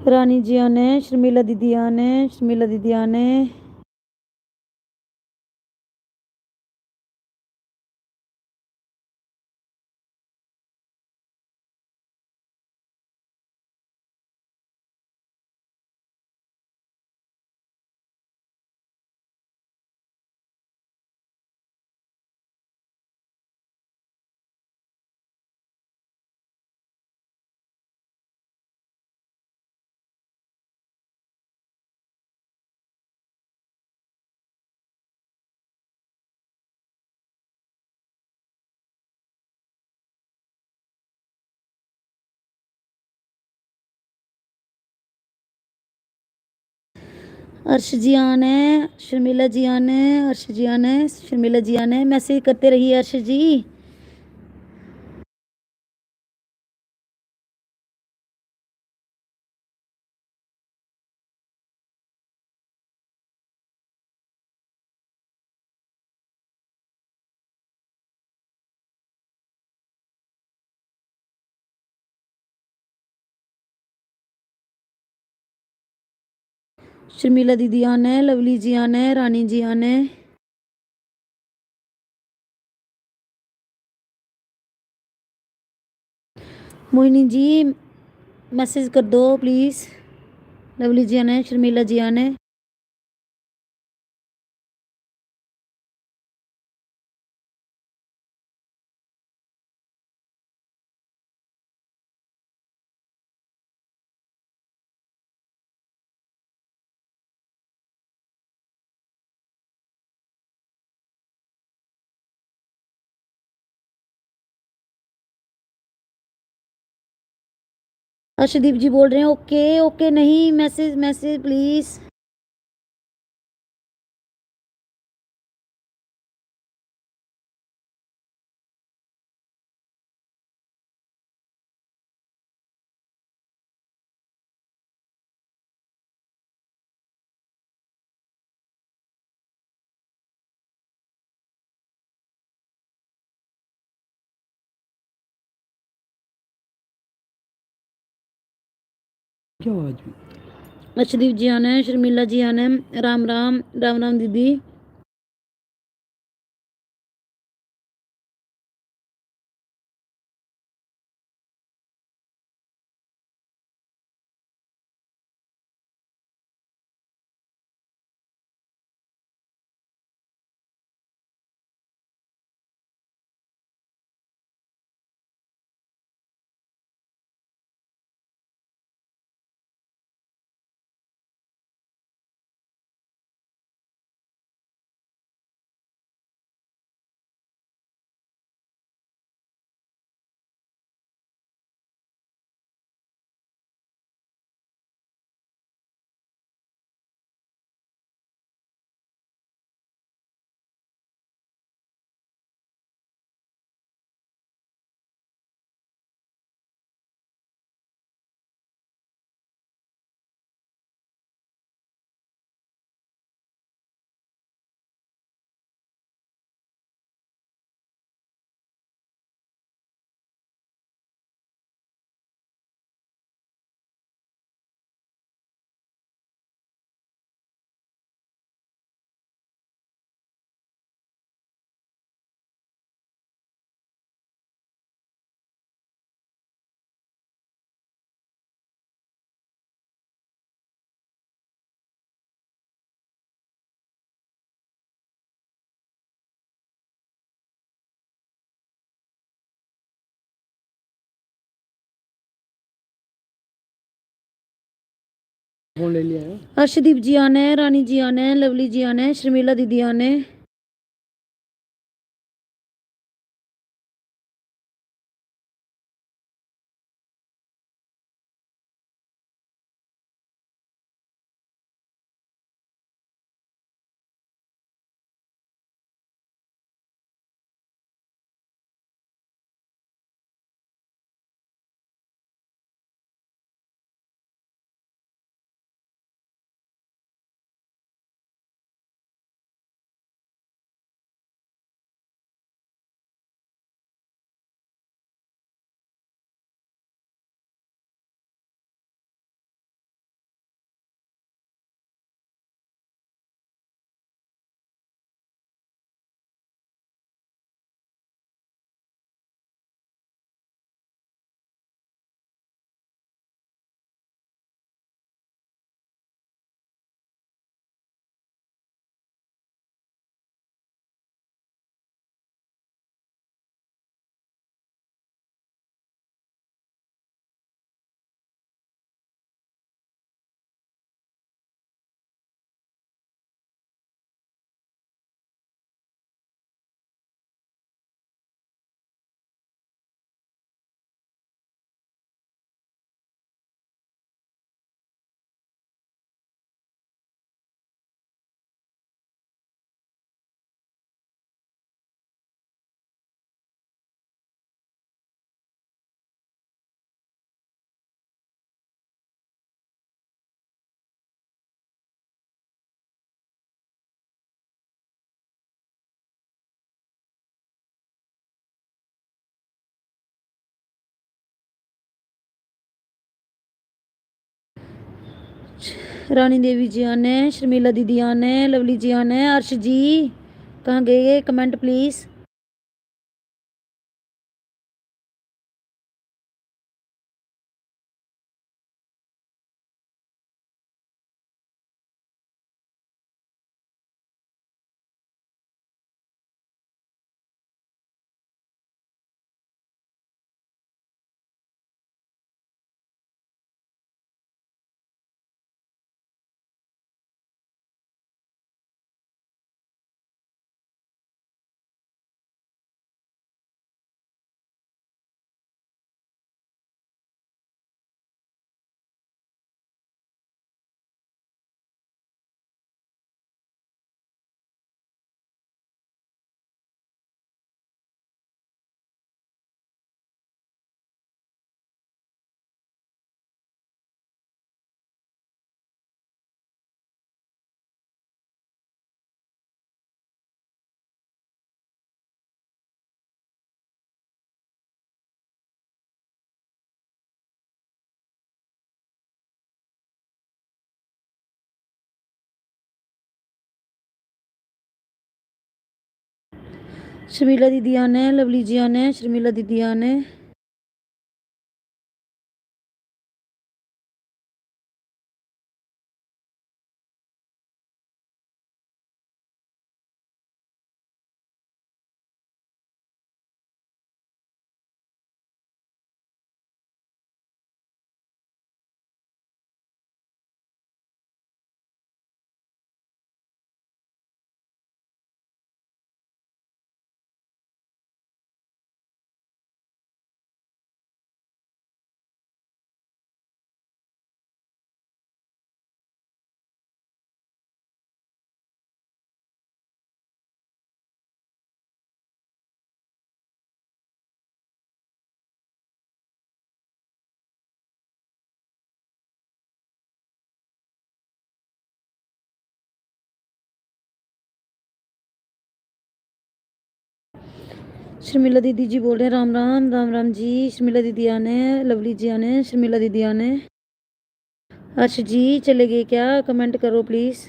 रानी जी आने, शर्मिला दीदी आने, शर्मिला दीदी आने। अर्श जी आन है, शर्मिला जी आन है, अर्श जी आन है, शर्मिला जी आन है। मैसेज करते रहिए अर्श जी। शर्मिला दीदी आन है, लवली जी आन है, रानी जी आन है। मोहिनी जी मैसेज कर दो प्लीज़। लवली जी आन है, शर्मिला जी आन है। अर्शदीप जी बोल रहे हैं ओके ओके नहीं, मैसेज मैसेज प्लीज़। क्या आवाज भी अर्शदीप जी आना है, शर्मिला जी आना है। राम राम राम राम दीदी। फोन ले लिया है। अर्शदीप जी आना है, रानी जी आना है, लवली जी आना है, शर्मिला दीदी आना है। रानी देवी जी आने, शर्मिला दीदी आने, लवली जी आने, अर्श जी कहाँ गए? Comment please. शर्मिला दीदी आने, लवली जी आने, शर्मिला दीदी आने। शर्मिला दीदी जी बोल रहे हैं राम राम राम राम जी। शर्मिला दीदी आने, लवली जी आने, शर्मिला दीदी आने। अर्श जी चले गए क्या? कमेंट करो प्लीज़।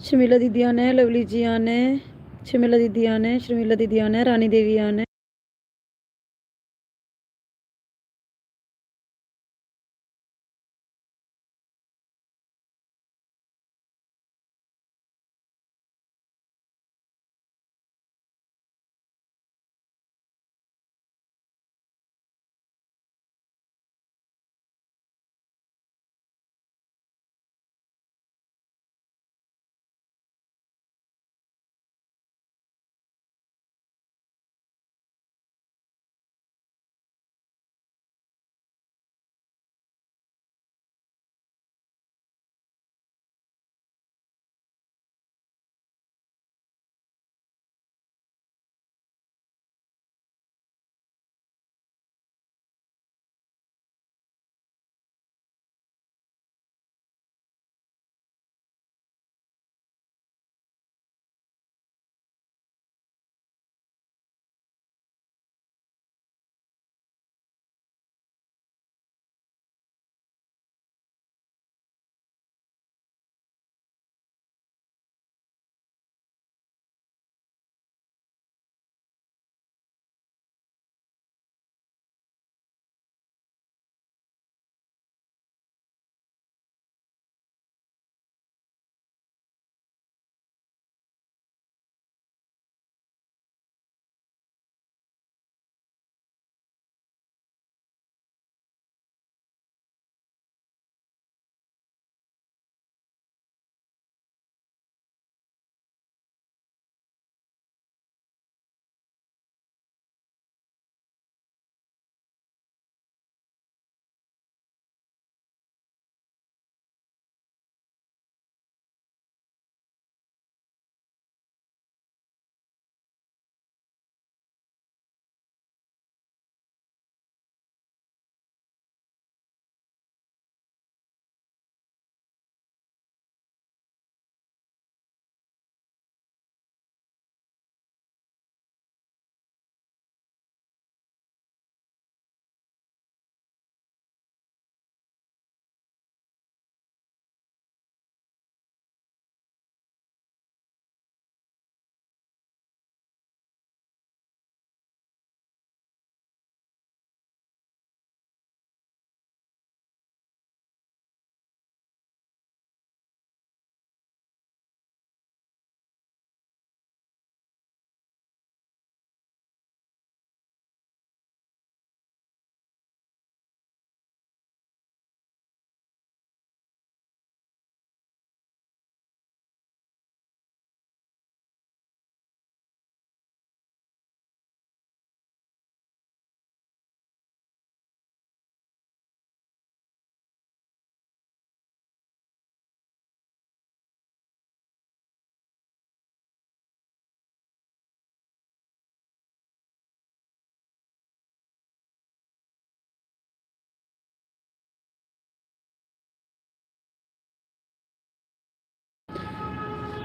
शर्मिला दीदी आना है, लवली जी आना है, शर्मिला दीदी आना है, शर्मिला दीदी आना है, रानी देवी आना है।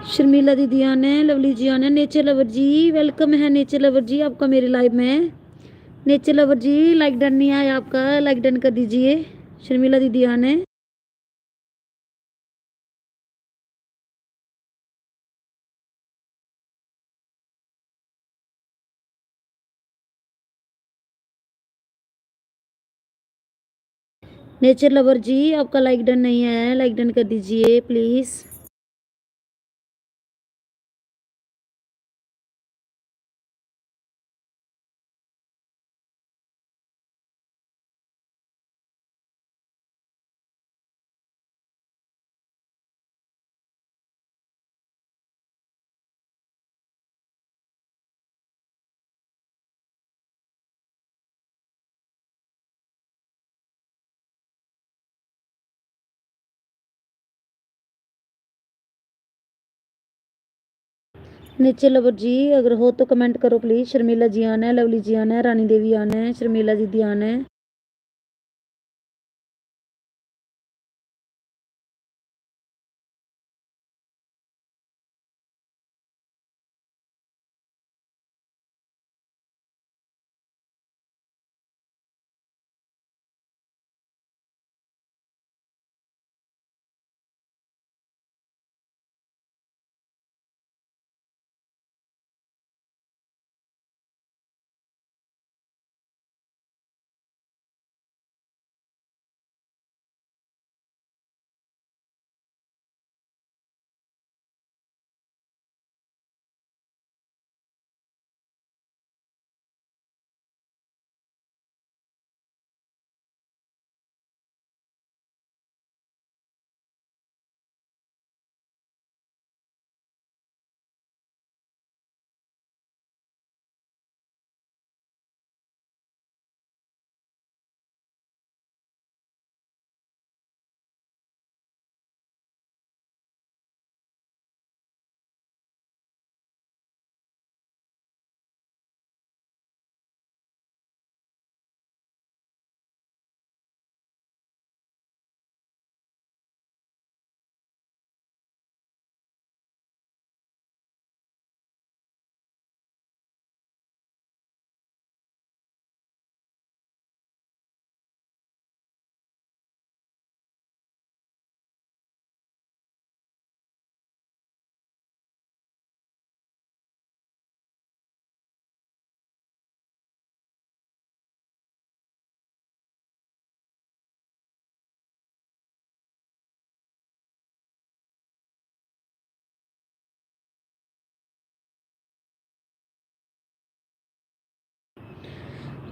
शर्मिला दीदी आने, लवली जी आने, नेचर लवर जी वेलकम है। नेचर लवर जी आपका मेरे लाइव में। नेचर लवर जी लाइक डन नहीं आया आपका, लाइक डन कर दीजिए। शर्मिला दीदी आने। नेचर लवर जी आपका लाइक डन नहीं है, लाइक डन कर दीजिए प्लीज़। नेचर लवर जी अगर हो तो कमेंट करो प्लीज़। शर्मिला जी आना है, लवली जी आना है, रानी देवी आना है, शर्मिला दीदी आना है।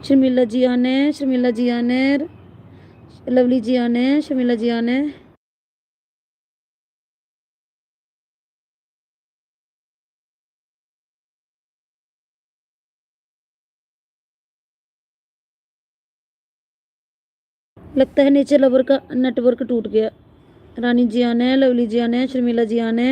शर्मिला जी आने, शर्मिला जी आने, लवली जी आने, शर्मिला जी आने। लगता है नीचे लवर का नेटवर्क टूट गया। रानी जी आने, लवली जी आने, शर्मिला जी आने।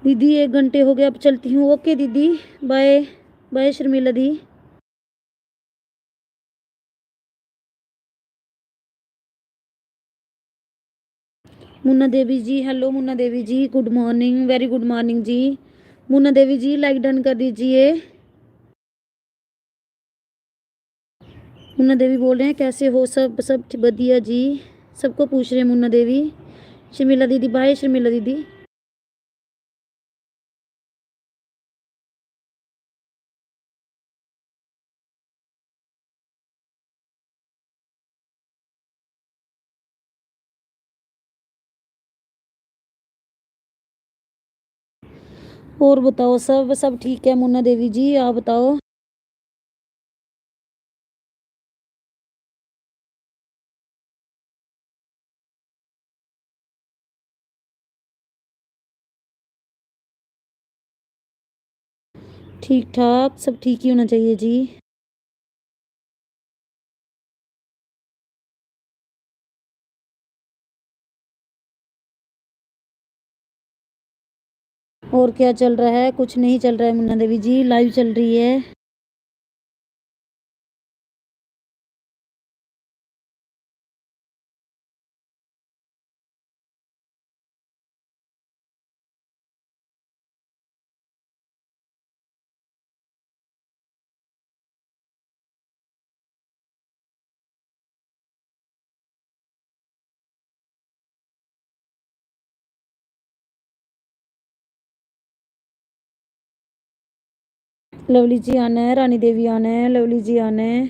दीदी 1 घंटे हो गए, अब चलती हूँ। ओके दीदी, बाय बाय शर्मिला दी। Munna Devi ji, hello Munna Devi ji, good morning, very good morning जी। मुन्ना देवी जी लाइक डन कर दीजिए। मुन्ना देवी बोल रहे हैं कैसे हो सब, सब बढ़िया जी। सबको पूछ रहे हैं मुन्ना देवी। शर्मिला दीदी बाय शर्मिला दीदी। और बताओ सब, सब ठीक है मुन्ना देवी जी, आप बताओ। ठीक ठाक, सब ठीक ही होना चाहिए जी। और क्या चल रहा है? कुछ नहीं चल रहा है मुन्ना देवी जी, लाइव चल रही है। लवली जी आना है, रानी देवी आना है, लवली जी आना है।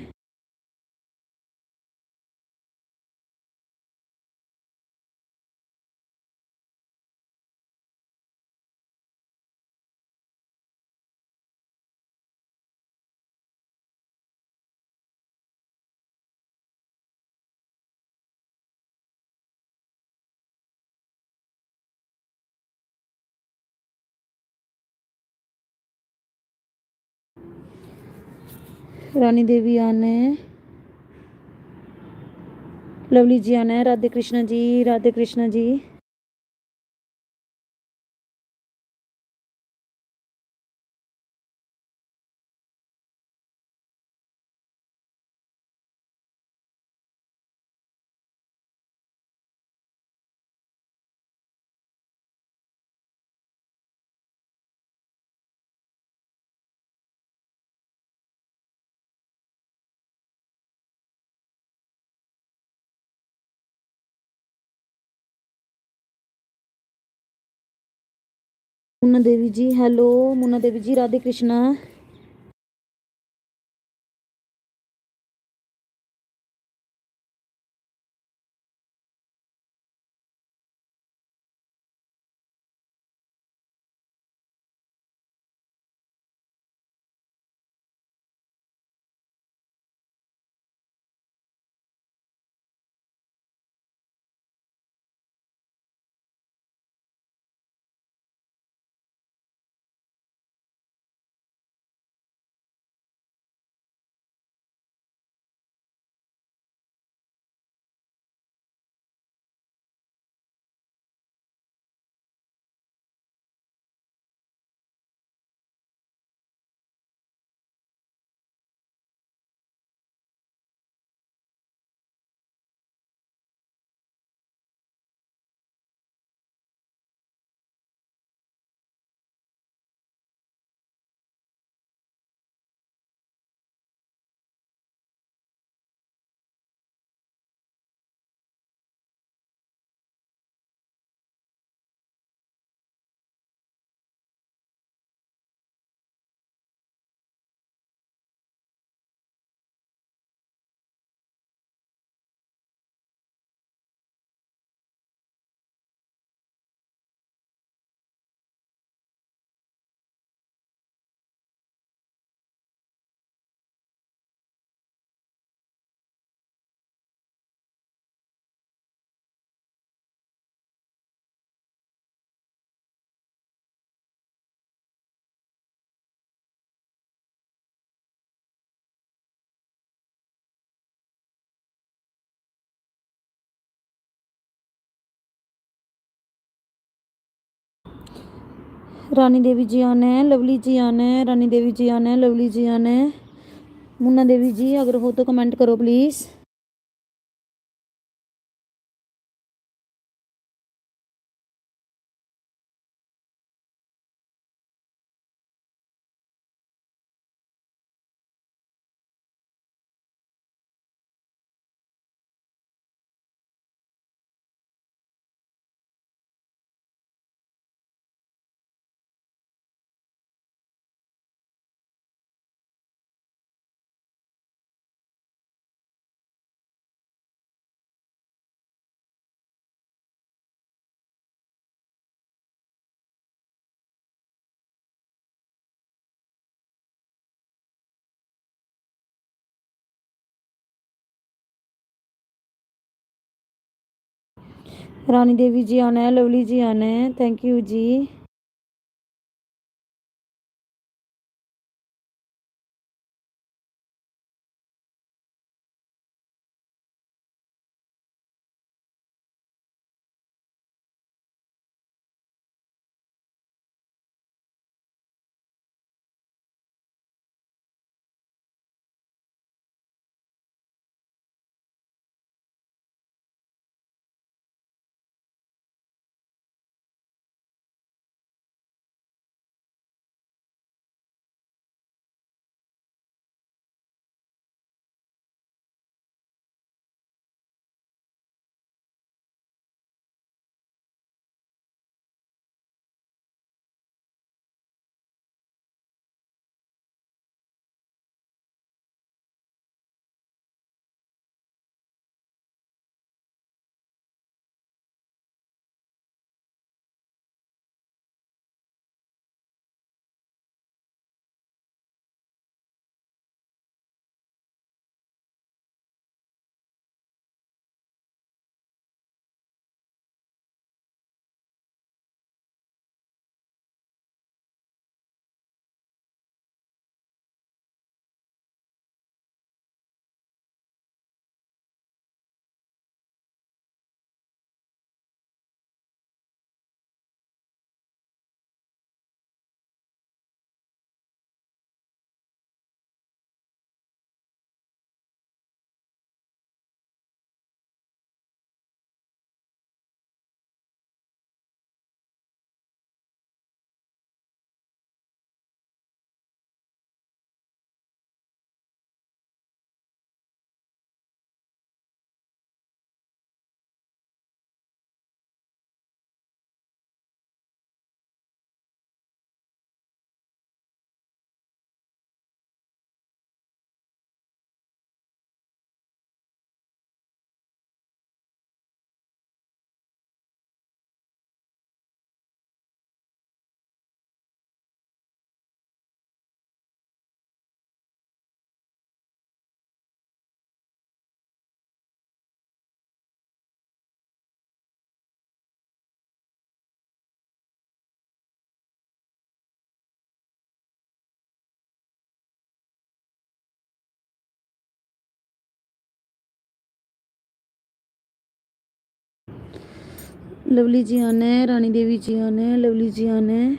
रानी देवी आना है, लवली जी आना है। राधे कृष्णा जी, राधे कृष्णा जी। मुन्ना देवी जी हेलो, मुन्ना देवी जी राधे कृष्णा। रानी देवी जी आना है, लवली जी आना है, रानी देवी जी आना है, लवली जी आना है। मुन्ना देवी जी अगर हो तो कमेंट करो प्लीज़। रानी देवी जी आना है, लवली जी आना है, थैंक यू जी। लवली जी आना है, रानी देवी जी आना है, लवली जी आना है।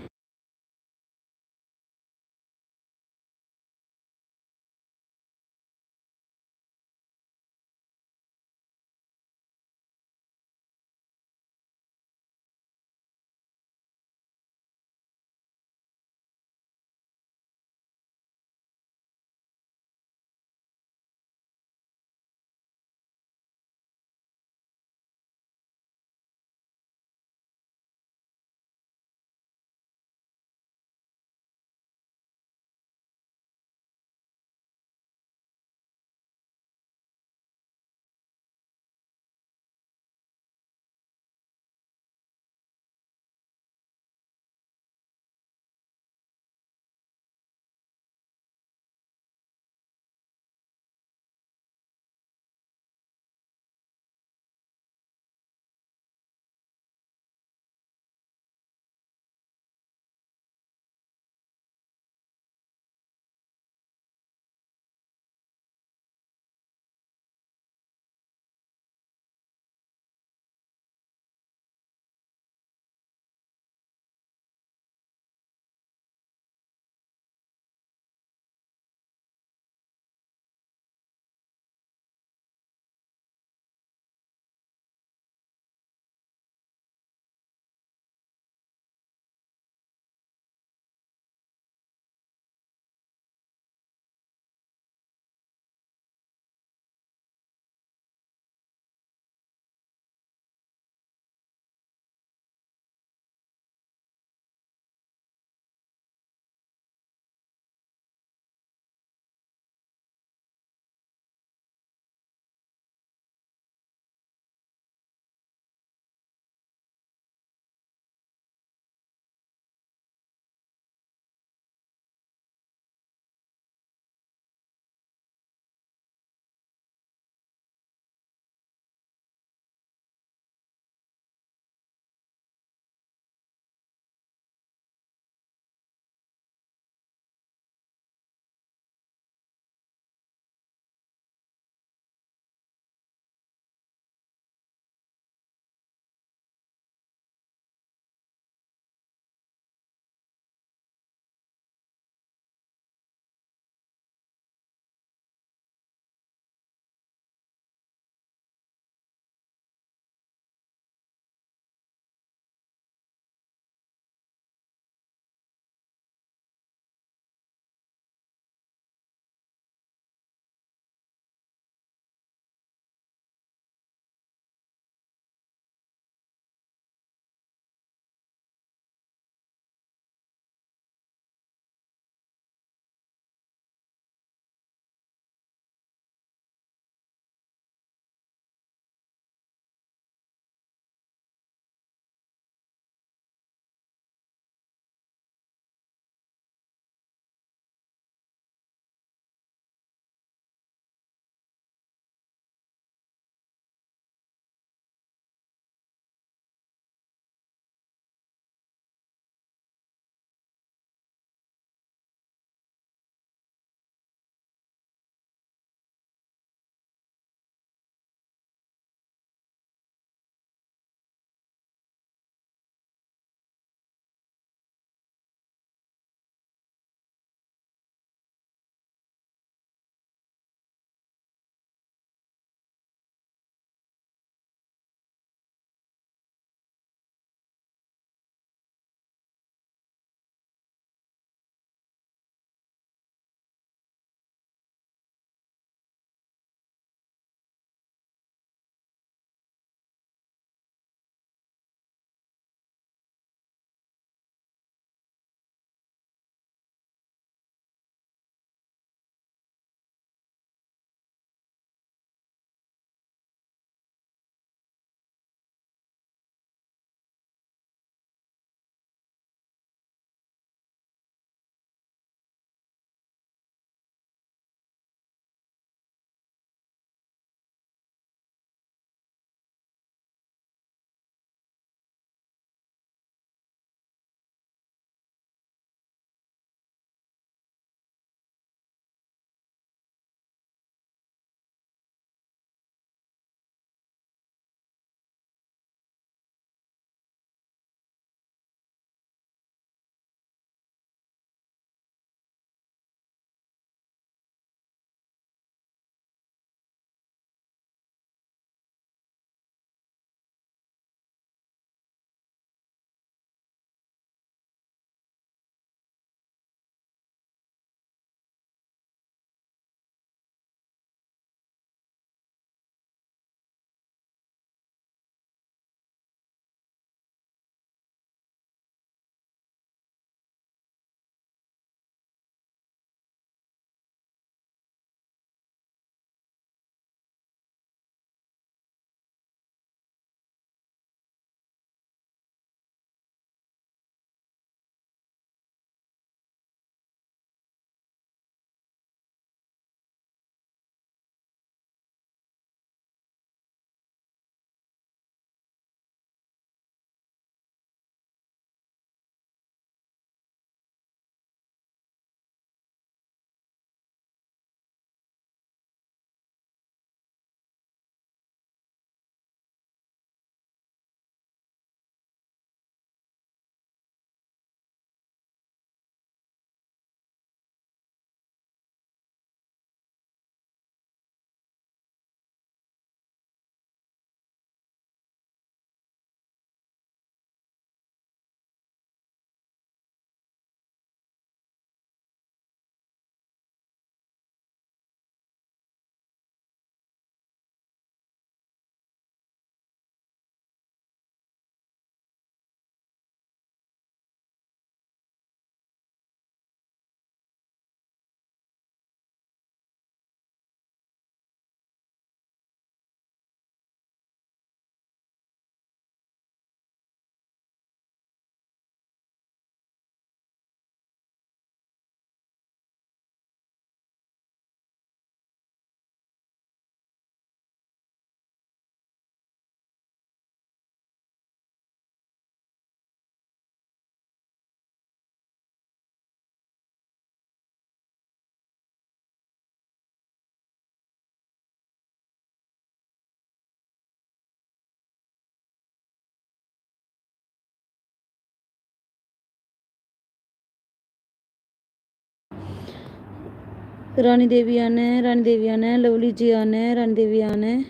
रानी देवी आना है, रानी देवी आना है, लवली जी आना है, रानी देवी आना है।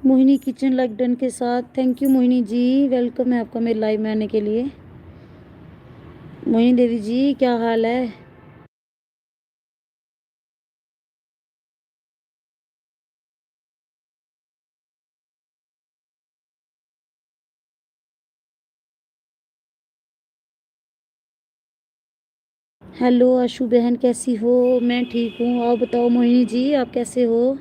मोहिनी किचन लाइक डन के साथ thank you Mohini ji, welcome है आपका मेरे लाइव में आने के लिए। मोहिनी देवी जी क्या हाल है? हेलो आशु बहन कैसी हो? मैं ठीक हूँ, आप बताओ मोहिनी जी आप कैसे हो?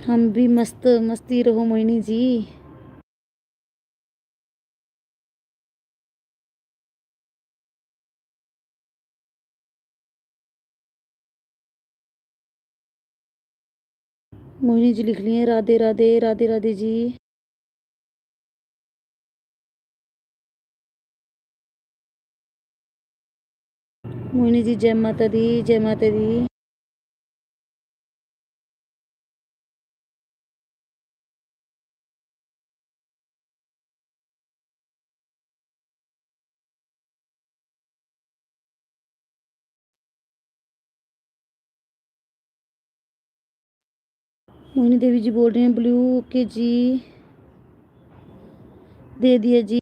हम भी मस्त मस्ती रहो मोहिनी जी। मोहिनी जी लिख लिए राधे राधे राधे राधे जी। मोहिनी जी जय माता दी, जय माता दी। मोहिनी देवी जी बोल रहे हैं ब्लू ओके जी, दे दिया जी।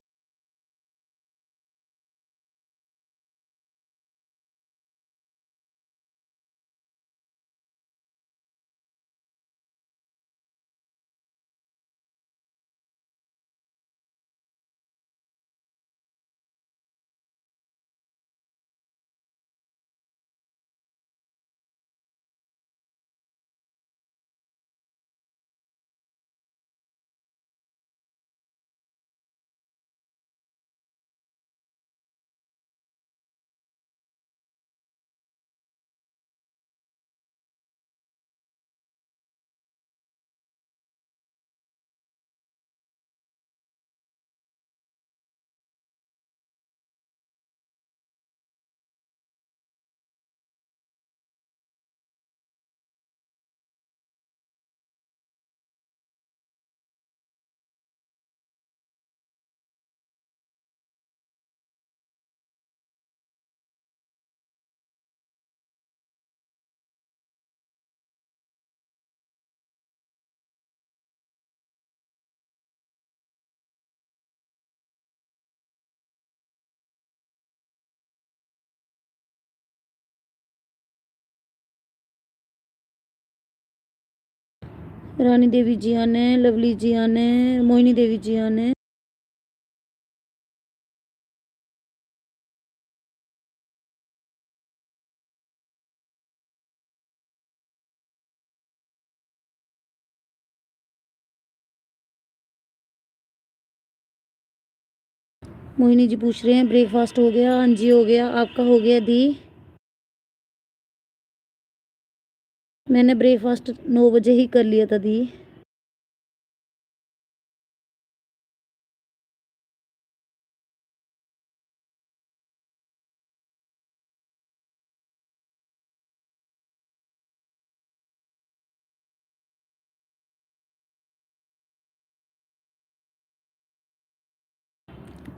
रानी देवी जी आने, लवली जी आने, मोहिनी देवी जी आने। मोहिनी जी पूछ रहे हैं ब्रेकफास्ट हो गया? हाँ जी हो गया। आपका हो गया दी? मैंने ब्रेकफास्ट 9 बजे ही कर लिया था दी।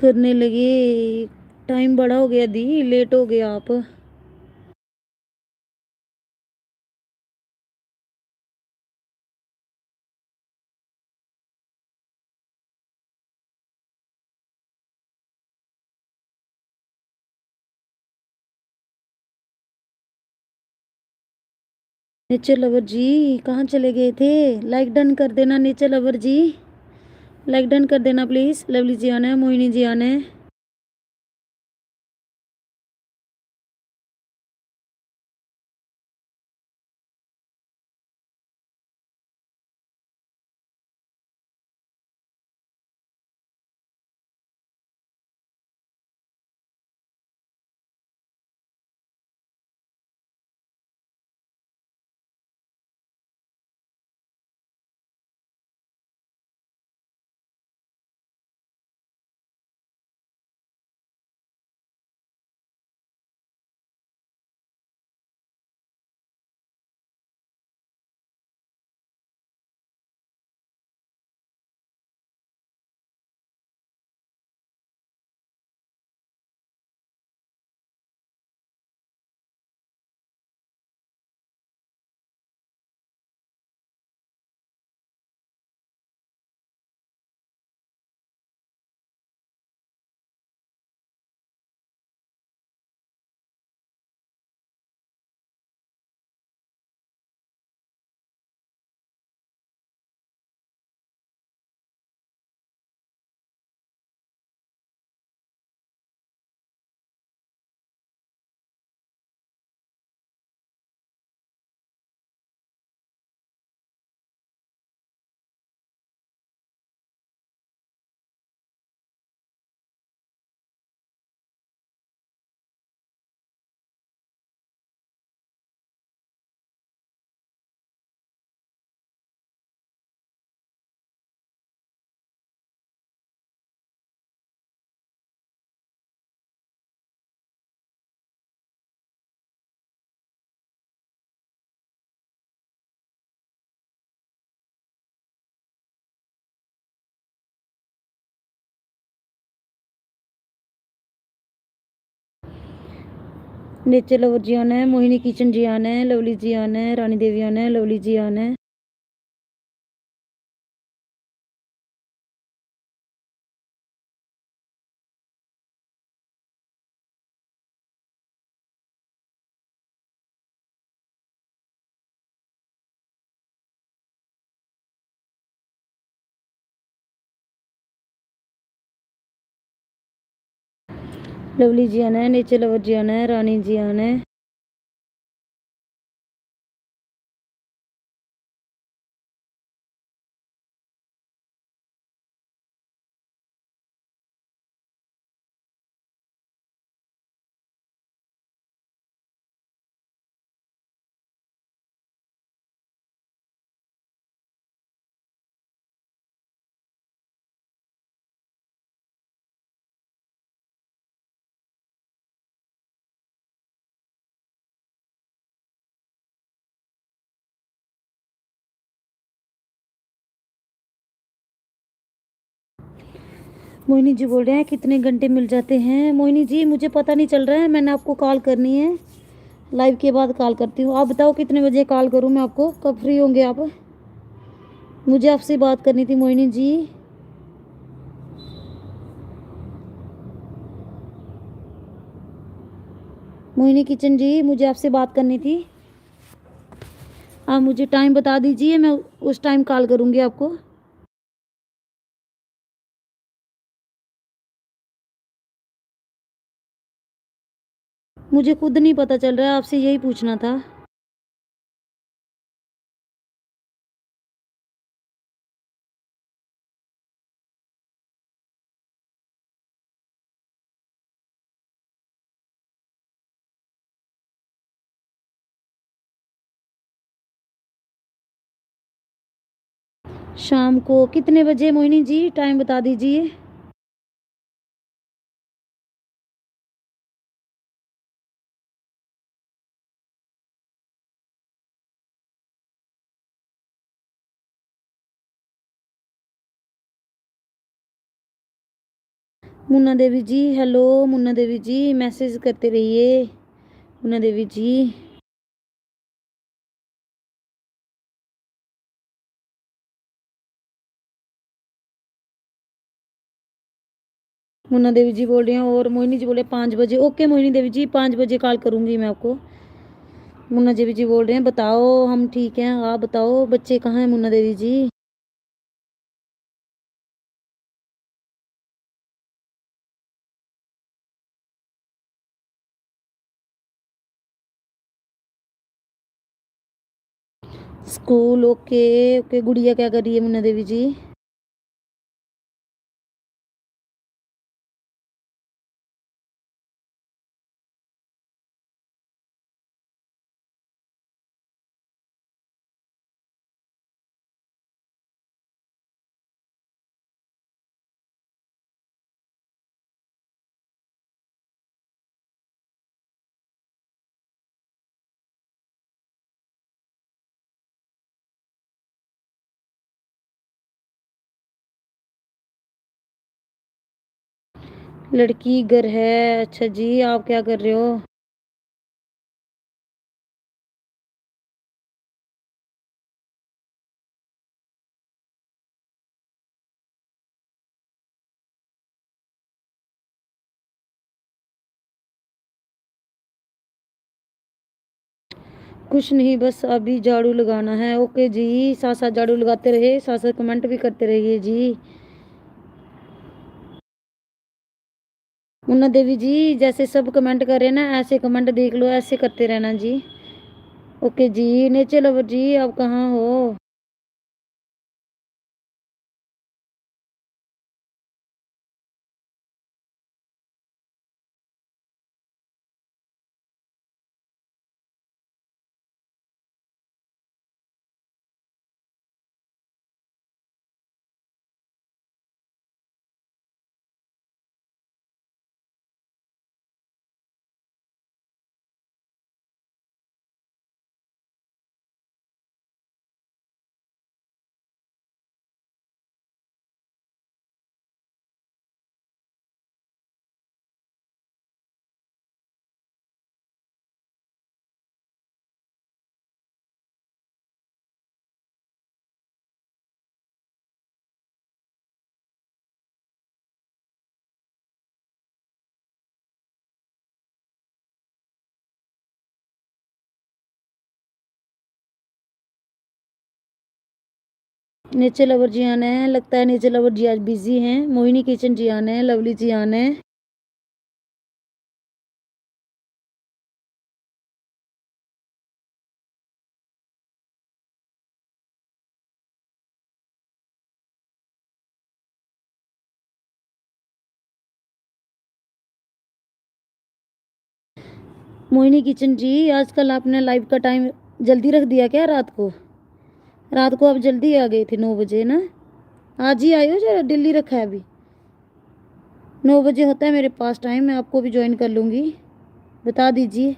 करने लगे। टाइम बड़ा हो गया दी, लेट हो गया आप। नेचर लवर जी कहाँ चले गए थे? लाइक डन कर देना नेचर लवर जी, लाइक डन कर देना प्लीज। लवली जी आना है, मोहिनी जी आना है। नेचर लवर जी आना है, मोहिनी किचन जी आना है, लवली जी आना है, रानी देवी आना है, लवली जी आना है। लवली जी आना है, नेचर लवर जी आना है, रानी जी आना है। मोहिनी जी बोल रहे हैं कितने घंटे मिल जाते हैं? मोहिनी जी मुझे पता नहीं चल रहा है, मैंने आपको कॉल करनी है, लाइव के बाद कॉल करती हूँ। आप बताओ कितने बजे कॉल करूँ मैं आपको, कब फ्री होंगे आप? मुझे आपसे बात करनी थी मोहिनी जी। मोहिनी किचन जी मुझे आपसे बात करनी थी। आप मुझे टाइम बता दीजिए, मैं उस टाइम कॉल करूँगी आपको। मुझे खुद नहीं पता चल रहा है, आपसे यही पूछना था। शाम को कितने बजे मोहिनी जी, टाइम बता दीजिए। मुन्ना देवी जी, हेलो मुन्ना देवी जी, मैसेज करते रहिए मुन्ना देवी जी। मुन्ना देवी जी बोल रहे हैं, और मोहिनी जी बोले 5 बजे। ओके मोहिनी देवी जी, 5 बजे कॉल करूँगी मैं आपको। मुन्ना देवी जी बोल रहे हैं बताओ, हम ठीक हैं, आप बताओ बच्चे कहाँ हैं Munna Devi ji. School, okay okay. Gudiya क्या कर रही है मुन्ना देवी जी? लड़की घर है, अच्छा जी। आप क्या कर रहे हो? कुछ नहीं, बस अभी झाड़ू लगाना है। ओके जी, साथ साथ झाड़ू लगाते रहे, साथ साथ कमेंट भी करते रहिए जी। मुन्ना देवी जी, जैसे सब कमेंट कर रहे हैं ना, ऐसे कमेंट देख लो, ऐसे करते रहना जी। ओके जी। नेचर लवर जी, आप कहाँ हो? नेचर लवर जी आने हैं, लगता है नेचर लवर जी आज बिजी हैं। मोहिनी किचन जी आने हैं, लवली जी आने हैं। मोहिनी किचन जी, आजकल आपने लाइव का टाइम जल्दी रख दिया क्या? रात को, रात को आप जल्दी आ गए थे 9 बजे ना? आज ही आए हो या दिल्ली रखा है अभी? 9 बजे होता है मेरे पास टाइम, मैं आपको भी ज्वाइन कर लूँगी। बता दीजिए,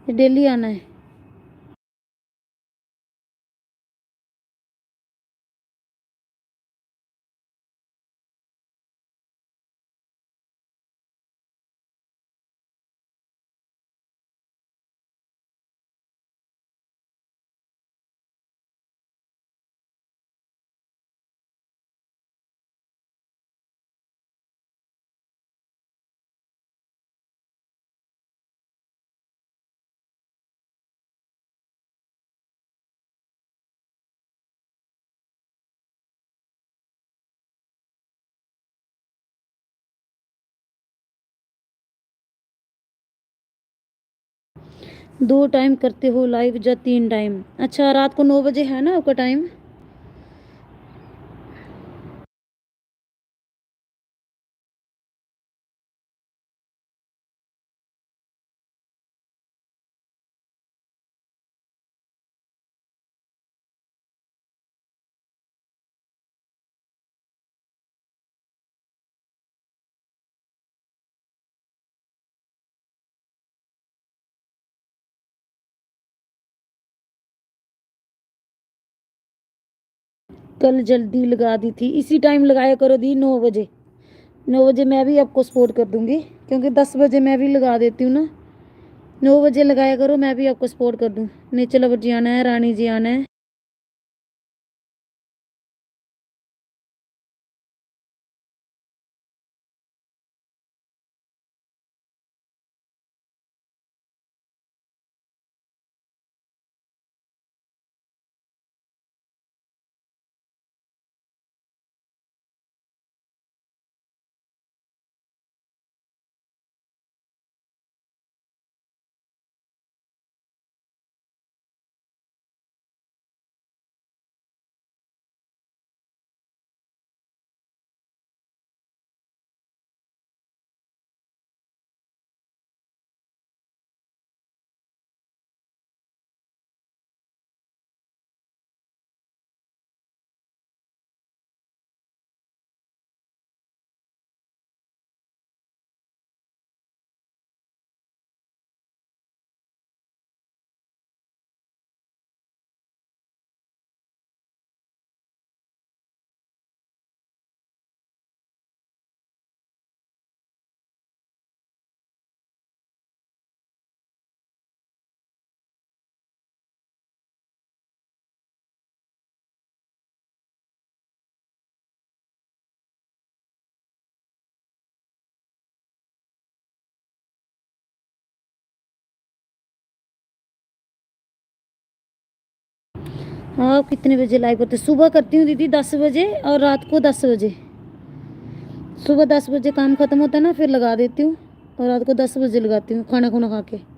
डेली आना है। 2 टाइम करते हो लाइव या 3 टाइम? अच्छा, रात को 9 बजे है ना आपका टाइम? कल जल्दी लगा दी थी, इसी टाइम लगाया करो दी, 9 बजे। 9 बजे मैं भी आपको सपोर्ट कर दूंगी, क्योंकि 10 बजे मैं भी लगा देती हूँ ना। 9 बजे लगाया करो, मैं भी आपको सपोर्ट कर दूँ। नीचे लवर जी आना है, रानी जी आना है। हाँ, आप कितने बजे लाइव करते? सुबह करती हूँ दीदी 10 बजे, और रात को 10 बजे। सुबह 10 बजे काम खत्म होता है ना, फिर लगा देती हूँ, और रात को 10 बजे लगाती हूँ खाना खुना खा के।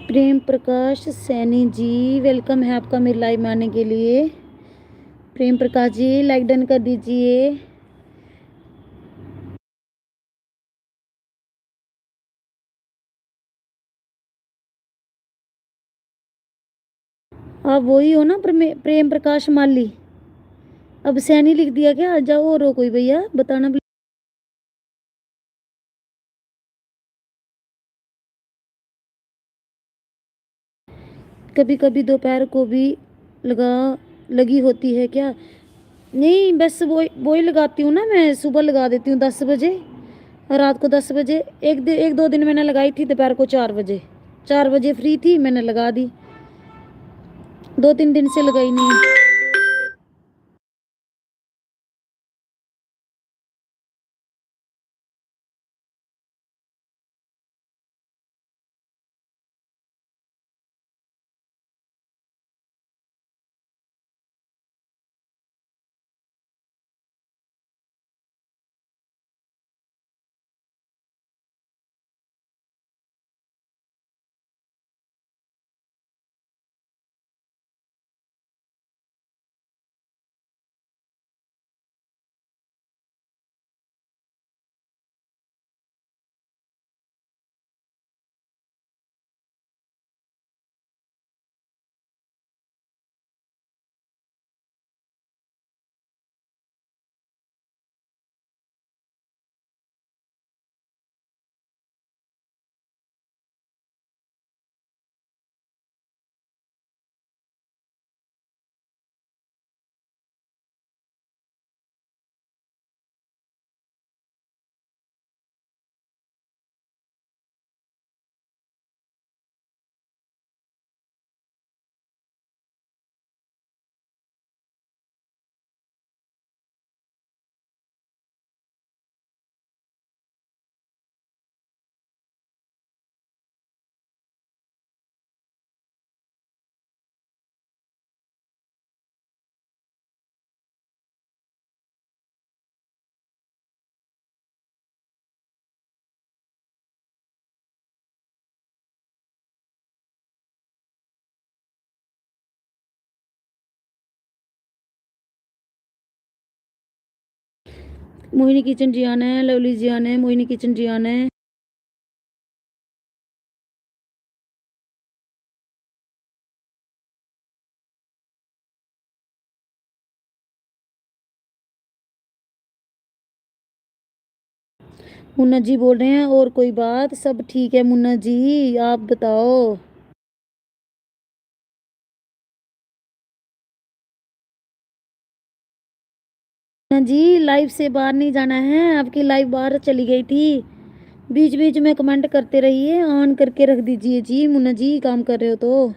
प्रेम प्रकाश सैनी जी, वेलकम है आपका मेरे लाइव में आने के लिए। प्रेम प्रकाश जी, लाइक डन कर दीजिए। आप वही हो ना प्रेम प्रकाश माली? अब सैनी लिख दिया क्या? जाओ और हो कोई भैया, बताना। कभी कभी दोपहर को भी लगा लगी होती है क्या? नहीं, बस वही लगाती हूँ ना मैं। सुबह लगा देती हूँ 10 बजे, और रात को 10 बजे। एक दो दिन मैंने लगाई थी दोपहर को 4 बजे। 4 बजे फ्री थी, मैंने लगा दी। 2-3 दिन से लगाई नहीं। मोहिनी किचन जी आना है, लवली जी आना है, मोहिनी किचन जी आना है। मुन्ना जी बोल रहे हैं और कोई बात? सब ठीक है मुन्ना जी, आप बताओ। मुन्ना जी लाइव से बाहर नहीं जाना है, आपकी लाइव बाहर चली गई थी। बीच बीच में कमेंट करते रहिए, ऑन करके रख दीजिए जी मुन्ना जी, काम कर रहे हो तो।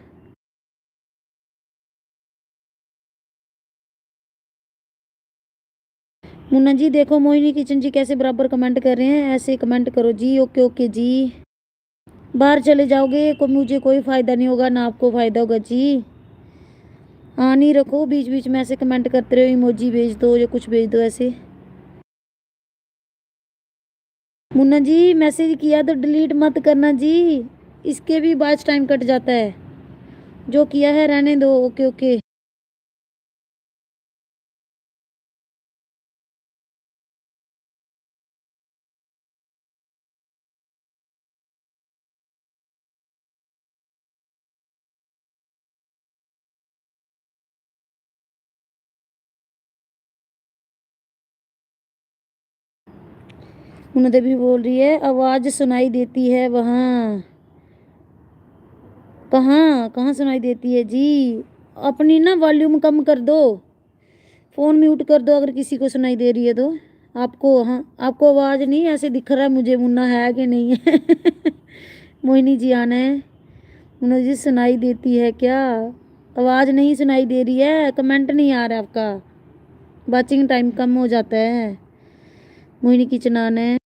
मुन्ना जी देखो मोहिनी किचन जी कैसे बराबर कमेंट कर रहे हैं, ऐसे कमेंट करो जी। ओके ओके जी। बाहर चले जाओगे को मुझे कोई फायदा नहीं होगा, ना आपको फायदा होगा जी। ऑन ही रखो, बीच बीच में ऐसे कमेंट करते रहो, इमोजी भेज दो या कुछ भेज दो ऐसे। मुन्ना जी मैसेज किया तो डिलीट मत करना जी, इसके भी बाद टाइम कट जाता है। जो किया है रहने दो। Okay okay. मुन्ना देवी बोल रही है आवाज सुनाई देती है वहाँ। कहाँ कहाँ सुनाई देती है जी? अपनी ना वॉल्यूम कम कर दो, फोन म्यूट कर दो अगर किसी को सुनाई दे रही है तो। आपको, हाँ आपको आवाज नहीं ऐसे दिख रहा है मुझे, मुन्ना है कि नहीं है। मोहिनी जी आना है। मुन्ना जी सुनाई देती है क्या? आवाज नहीं सुनाई दे रही है, कमेंट नहीं आ रहा आपका, वाचिंग टाइम कम हो जाता है। मोहिनी किचन आना है।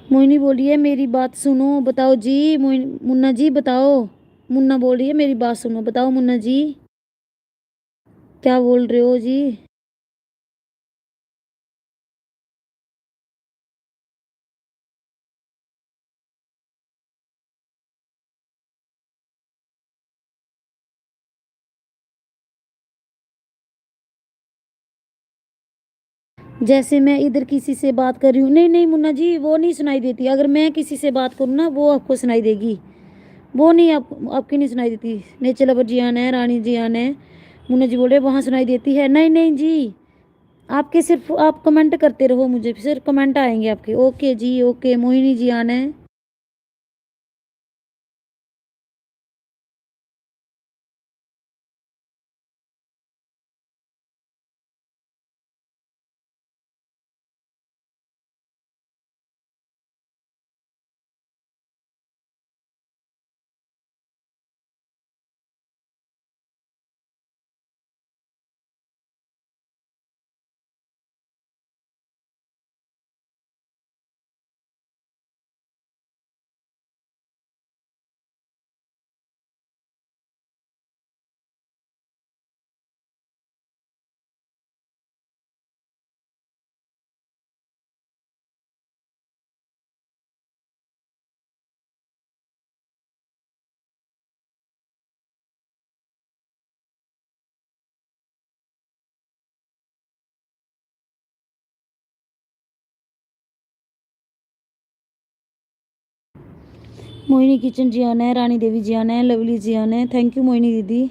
मोहिनी बोलिए मेरी बात सुनो, बताओ जी। मुन्ना जी बताओ। मुन्ना बोल रही है मेरी बात सुनो, बताओ मुन्ना जी क्या बोल रहे हो जी? जैसे मैं इधर किसी से बात कर रही हूँ, नहीं नहीं मुन्ना जी वो नहीं सुनाई देती, अगर मैं किसी से बात करूँ ना वो आपको सुनाई देगी, वो नहीं आपकी नहीं सुनाई देती। नेचर लवर जी आना है, रानी जी आना है। मुन्ना जी बोले वहाँ सुनाई देती है, नहीं नहीं जी, आपके सिर्फ आप कमेंट करते रहो, मुझे सिर्फ कमेंट आएंगे आपके। ओके जी ओके। मोहिनी जी आना है। मोहिनी किचन जी आना है, रानी देवी जी आना है, लवली जी आना है। थैंक यू मोहिनी दीदी।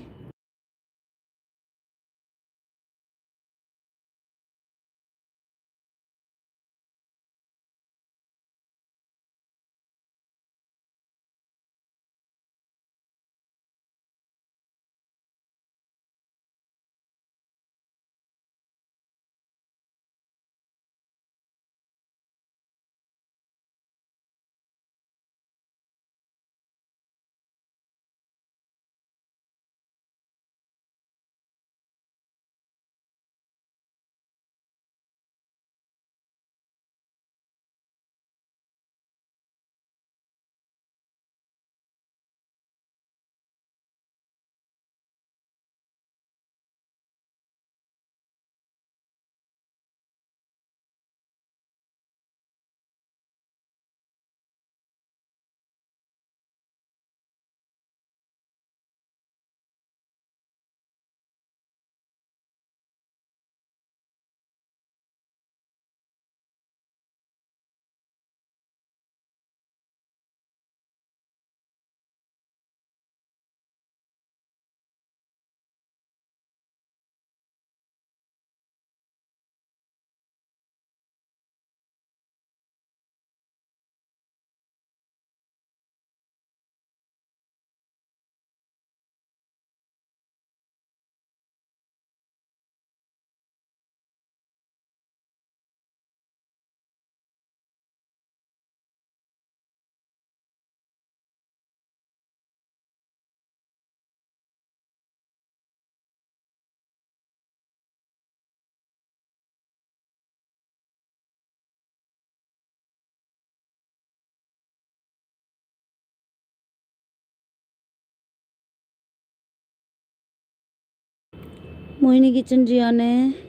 मोहिनी किचन जी आना है।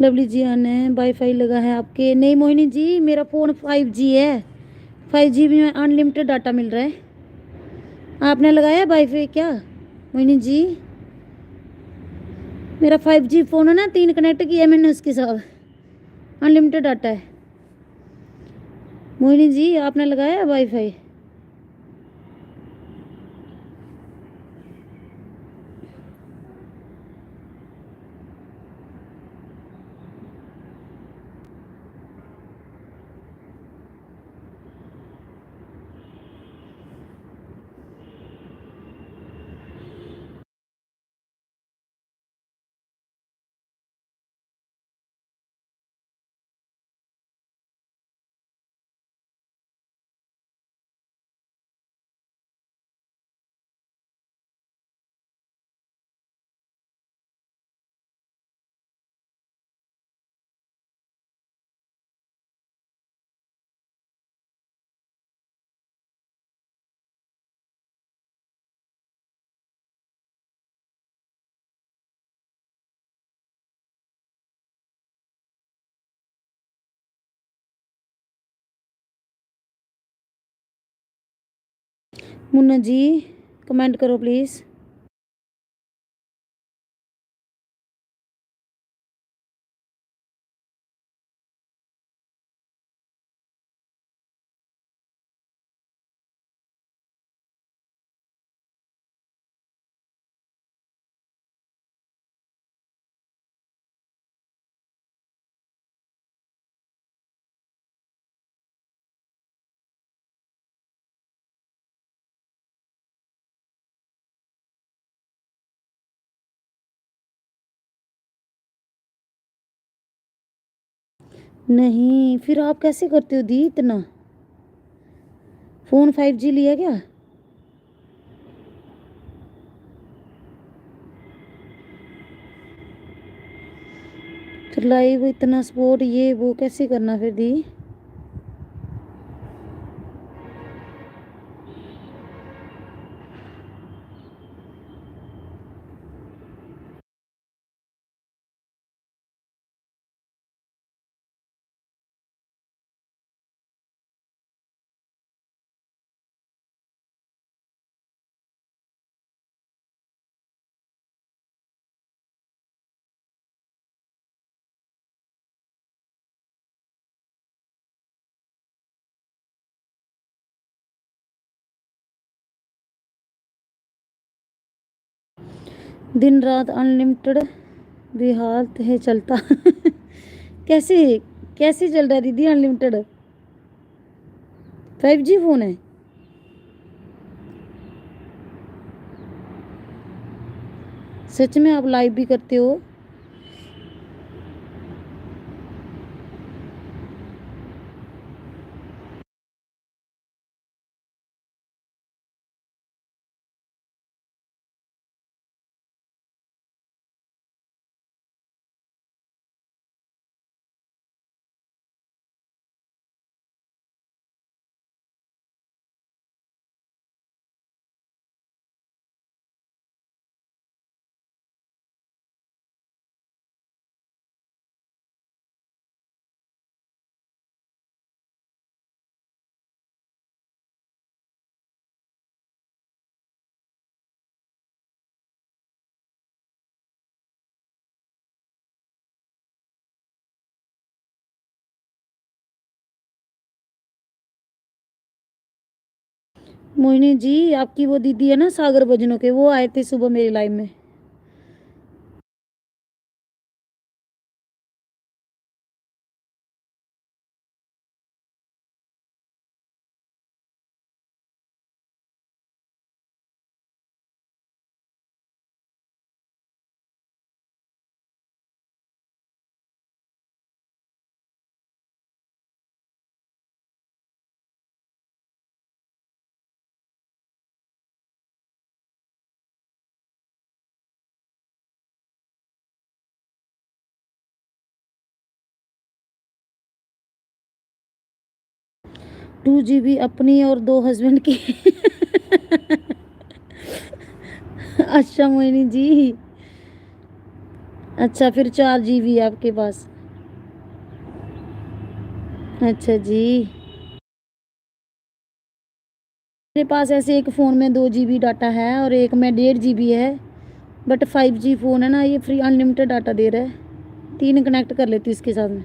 लवली जी आना है। वाईफाई लगा है आपके? नहीं मोहिनी जी, मेरा फ़ोन 5G है। 5G में अनलिमिटेड डाटा मिल रहा है। आपने लगाया वाईफाई क्या मोहिनी जी? मेरा 5G फ़ोन है ना, 3 कनेक्ट किया मैंने उसके साथ, अनलिमिटेड डाटा है। मोहिनी जी आपने लगाया वाईफाई? मुन्ना जी कमेंट करो प्लीज़। नहीं, फिर आप कैसे करते हो दी इतना? फ़ोन 5G लिया क्या? फिर लाइव इतना सपोर्ट ये वो कैसे करना फिर दी? दिन रात अनलिमिटेड बेहाल है चलता। कैसे कैसे चल रहा है दीदी अनलिमिटेड? 5G फ़ोन है? सच में आप लाइव भी करते हो? मोहिनी जी, आपकी वो दीदी है ना सागर भजनों के, वो आए थे सुबह मेरी लाइव में। टू GB अपनी और दो हस्बैंड की। अच्छा मोहिनी जी, अच्छा फिर 4 GB है आपके पास? अच्छा जी। मेरे पास ऐसे एक फ़ोन में 2 GB डाटा है और एक में 1.5 GB है। बट 5G फ़ोन है ना, ये फ्री अनलिमिटेड डाटा दे रहा है। 3 कनेक्ट कर लेती हूँ इसके साथ में।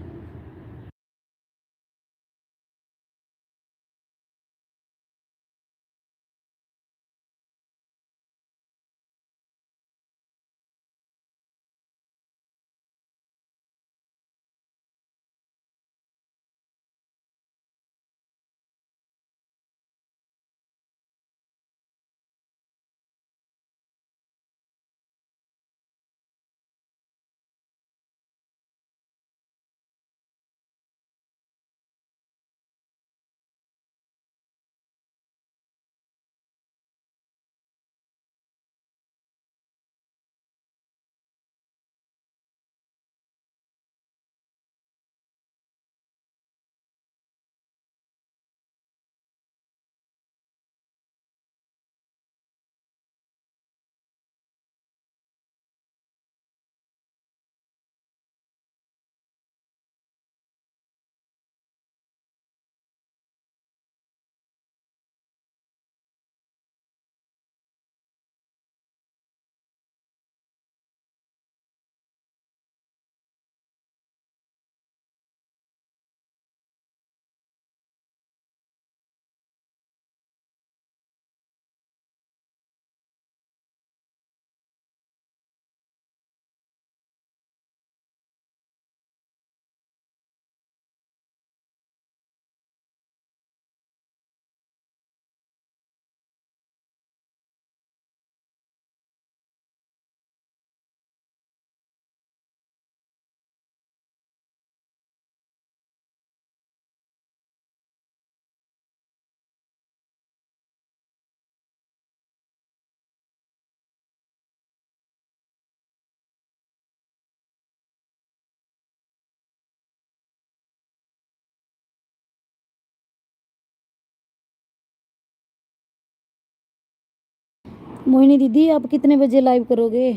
मोहिनी दीदी आप कितने बजे लाइव करोगे?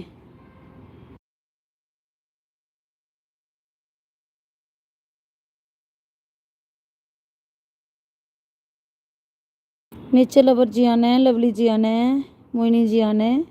नीचे लवर जी आना है, लवली जी आना है, मोहिनी जी आना है।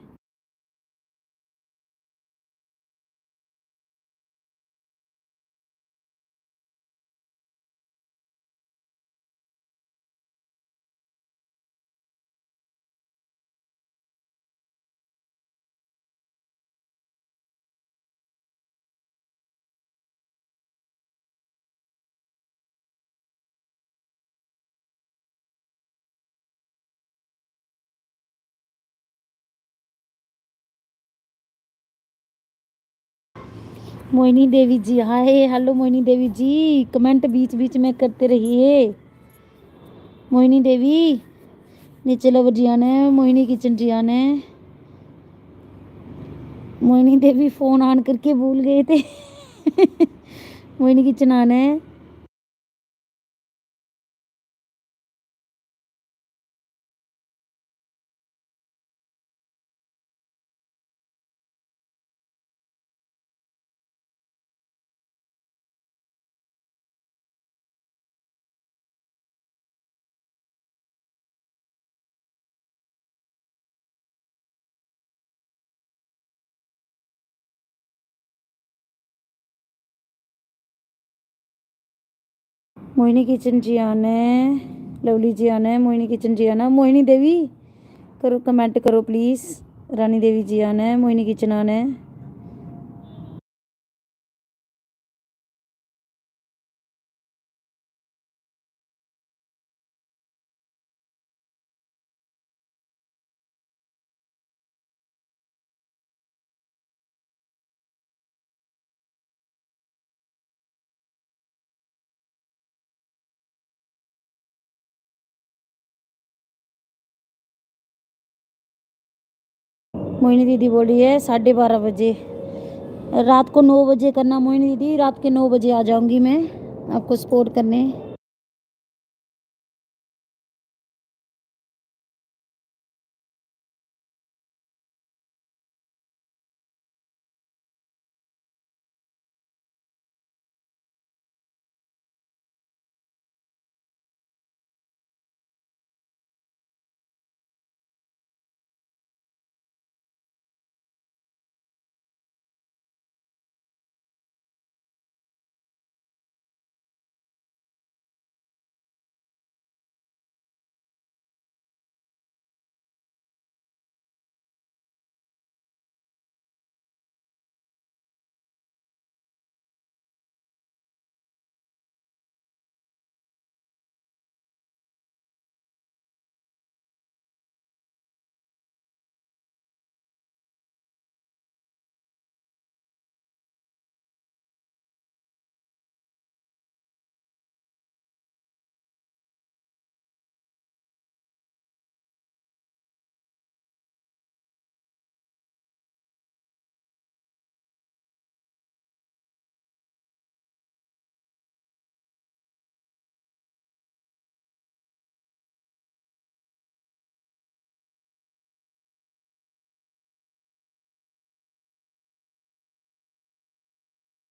मोहिनी देवी जी हाय, हेलो मोहिनी देवी जी, कमेंट बीच बीच में करते रहिए। मोहिनी देवी नीचे लवर जी आना है, मोहिनी किचन जी आना है। मोहिनी देवी फोन ऑन करके भूल गए थे। मोहिनी किचन आना है। मोहिनी किचन जी आना है, लवली जी आना है, मोहिनी किचन जी आना। मोहिनी देवी करो, कमेंट करो प्लीज। रानी देवी जी आना है, मोहिनी किचन आना है। मोहिनी दीदी बोली है 12:30 बजे, रात को 9 बजे करना। मोहिनी दीदी रात के 9 बजे आ जाऊंगी मैं आपको सपोर्ट करने।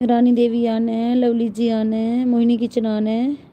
रानी देवी आना है, लवली जी आना है, मोहिनी किचन आना है।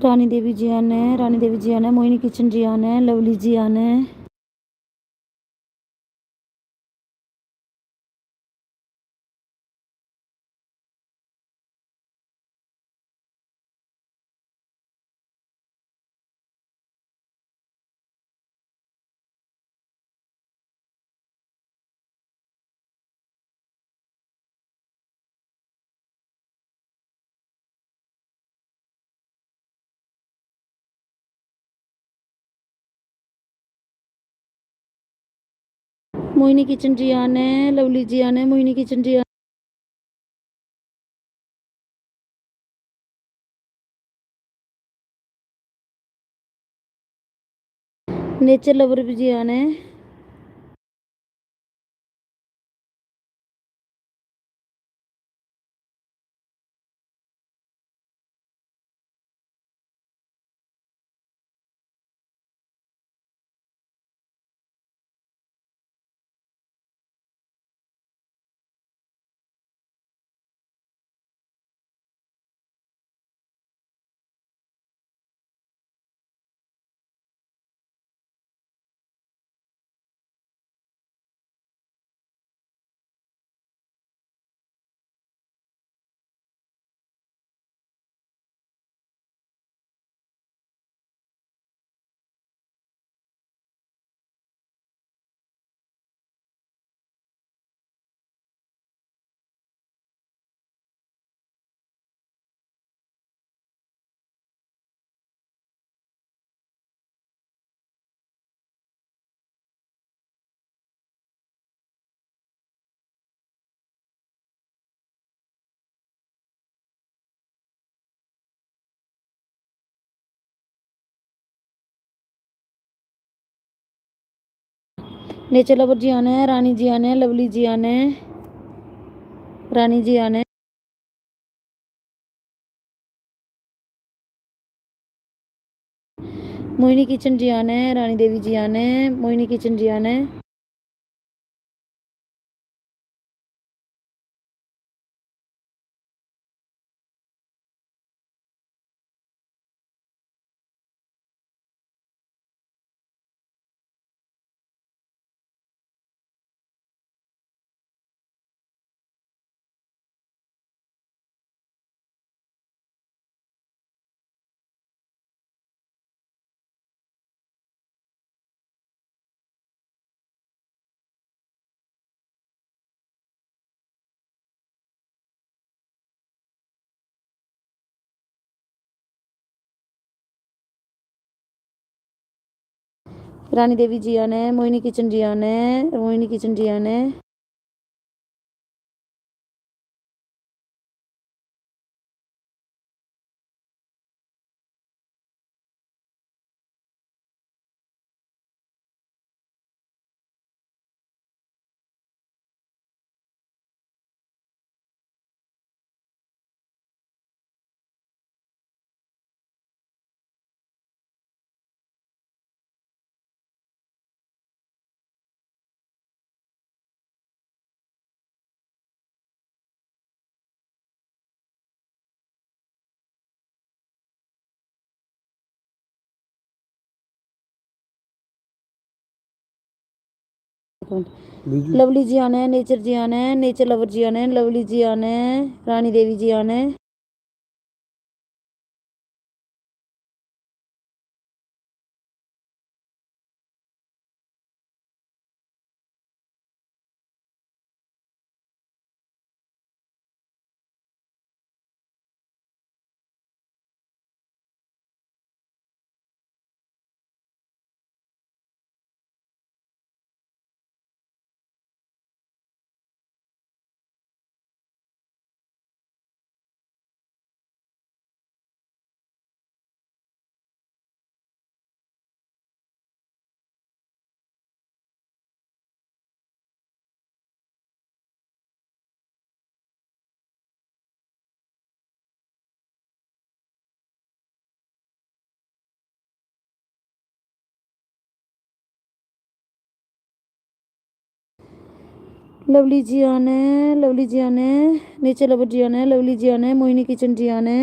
रानी देवी जी आने, रानी देवी जी आने, मोहिनी किचन जी आने, लवली जी आने, मोहिनी किचन जी आने, लवली जी आने, मोहिनी किचन जी आने, नेचर लवर भी जी आने, नेचर लवर जी आने, रानी जी आने, लवली जी आने, रानी जी आने, मोहिनी किचन जी आने, रानी देवी जी आने, मोहिनी किचन जी आने, रानी देवी जी आने, मोहिनी किचन जी आने, मोहिनी किचन जी आने, बीजू लवली जी आने, नेचर जी आने, नेचर लवर जी आने, लवली जी आने, रानी देवी जी आने, लवली जी आने, लवली जी आने, नेचर लवर जी आने, लवली जी आने, मोहिनी किचन जी आने,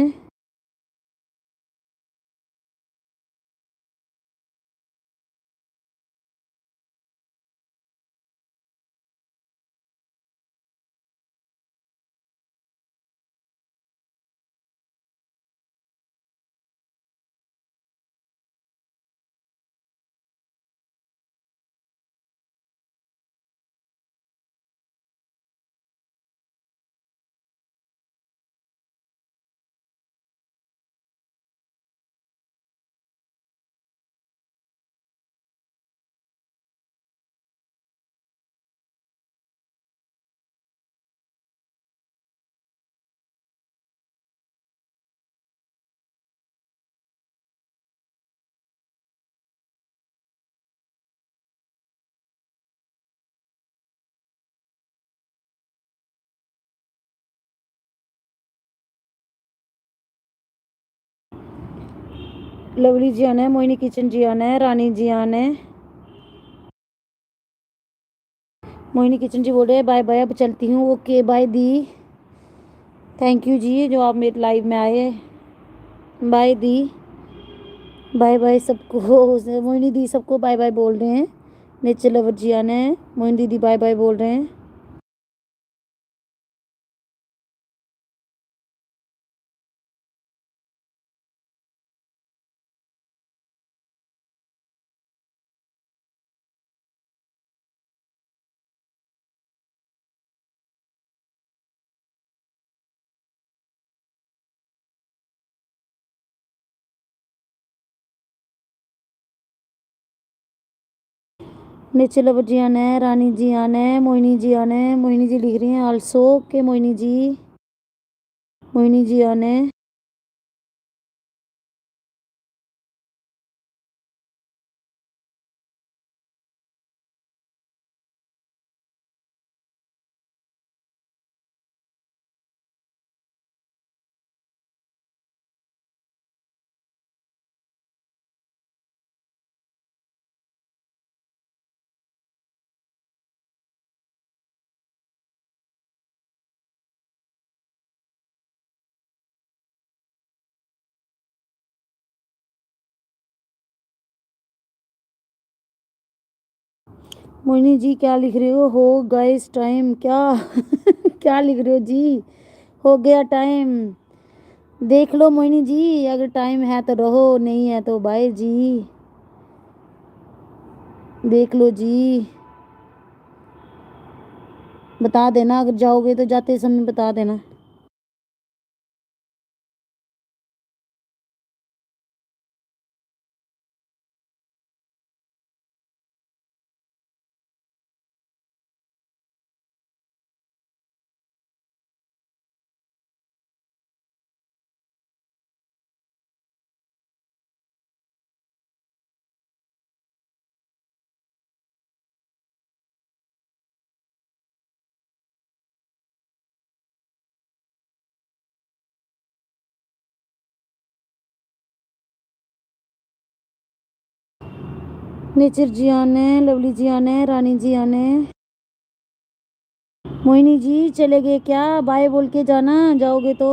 लवली जी आना है, मोहिनी किचन जी आना है, रानी जी आना है। मोहिनी किचन जी बोल रहे हैं बाय बाय, अब चलती हूँ। ओके बाय दी, थैंक यू जी जो आप मेरे लाइव में आए। बाय दी, बाय बाय सबको। मोहिनी दी सबको बाय बाय बोल रहे हैं। नेचर लवर जी आना है, मोहिनी दीदी बाय बाय बोल रहे हैं। नेचर लवर जी आना है, रानी जी आना है, मोहिनी जी आना है। मोहिनी जी लिख रही हैं आल्सो के मोहिनी जी, मोहिनी जी आना है। मोहिनी जी क्या लिख रहे हो गाइस टाइम क्या? क्या लिख रहे हो जी? हो गया टाइम, देख लो मोहिनी जी, अगर टाइम है तो रहो, नहीं है तो बाय जी, देख लो जी। बता देना अगर जाओगे तो जाते समय बता देना। नेचर जी आने, लवली जी आने, रानी जी आने। मोहिनी जी चले गए क्या? बाय बोल के जाना जाओगे तो।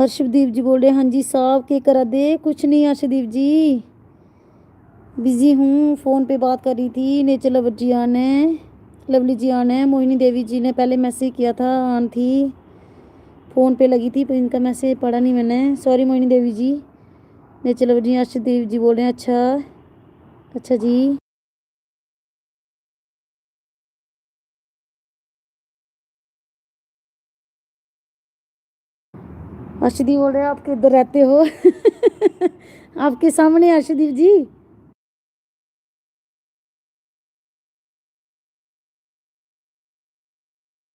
अर्शदीप जी बोल रहे हैं हाँ जी साहब के करा दे। कुछ नहीं अर्शदीप जी, बिजी हूँ, फ़ोन पे बात कर रही थी। नेचर लवर जी आन है, लवली जी आन है, मोहिनी देवी जी ने पहले मैसेज किया था, आन थी, फ़ोन पे लगी थी पर इनका मैसेज पढ़ा नहीं मैंने, सॉरी मोहिनी देवी जी। नेचर लवर जी अर्शदीप जी बोल रहे हैं अच्छा अच्छा जी। अर्शदीप बोल रहे हैं आप किधर रहते हो आपके सामने अर्शदीप जी।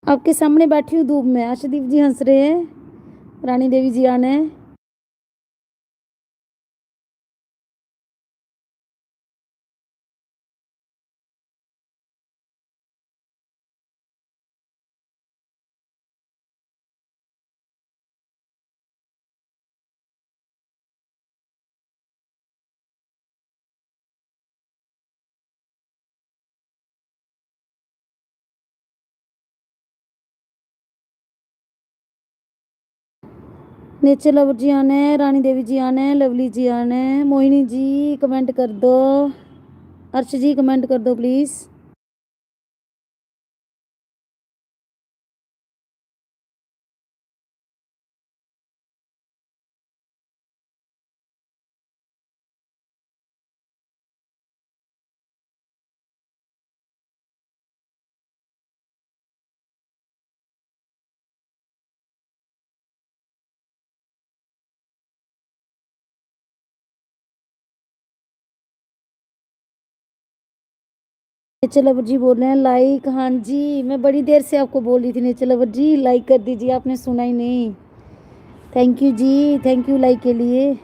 आपके सामने बैठी हूँ धूप में। अर्शदीप जी हंस रहे हैं, रानी देवी जी आने। नेचर लवर जी आने, रानी देवी जी आने, लवली जी आने, मोहिनी जी कमेंट कर दो, अर्श जी कमेंट कर दो प्लीज़। नेचर लवर जी बोल रहे हैं लाइक, हाँ जी मैं बड़ी देर से आपको बोल रही थी नेचर लवर जी लाइक कर दीजिए, आपने सुना ही नहीं। थैंक यू जी, थैंक यू लाइक के लिए।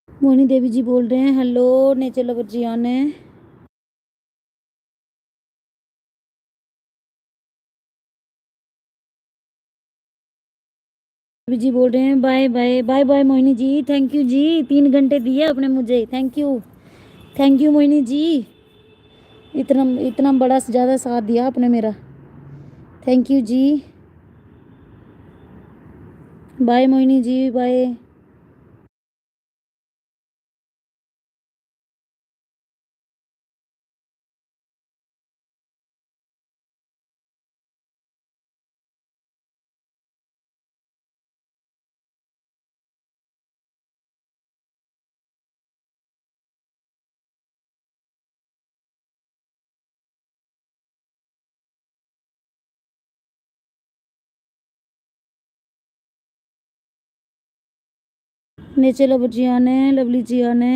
मोहिनी देवी जी बोल रहे हैं हेलो नेचर लवर जी आने। जी बोल रहे हैं bye bye bye bye Mohini ji, thank you जी, 3 घंटे दिए आपने मुझे, थैंक यू मोहिनी जी, इतना इतना बड़ा ज़्यादा साथ दिया आपने मेरा, थैंक यू जी। Bye Mohini ji bye. Nature lover जी आने, लवली जी आने।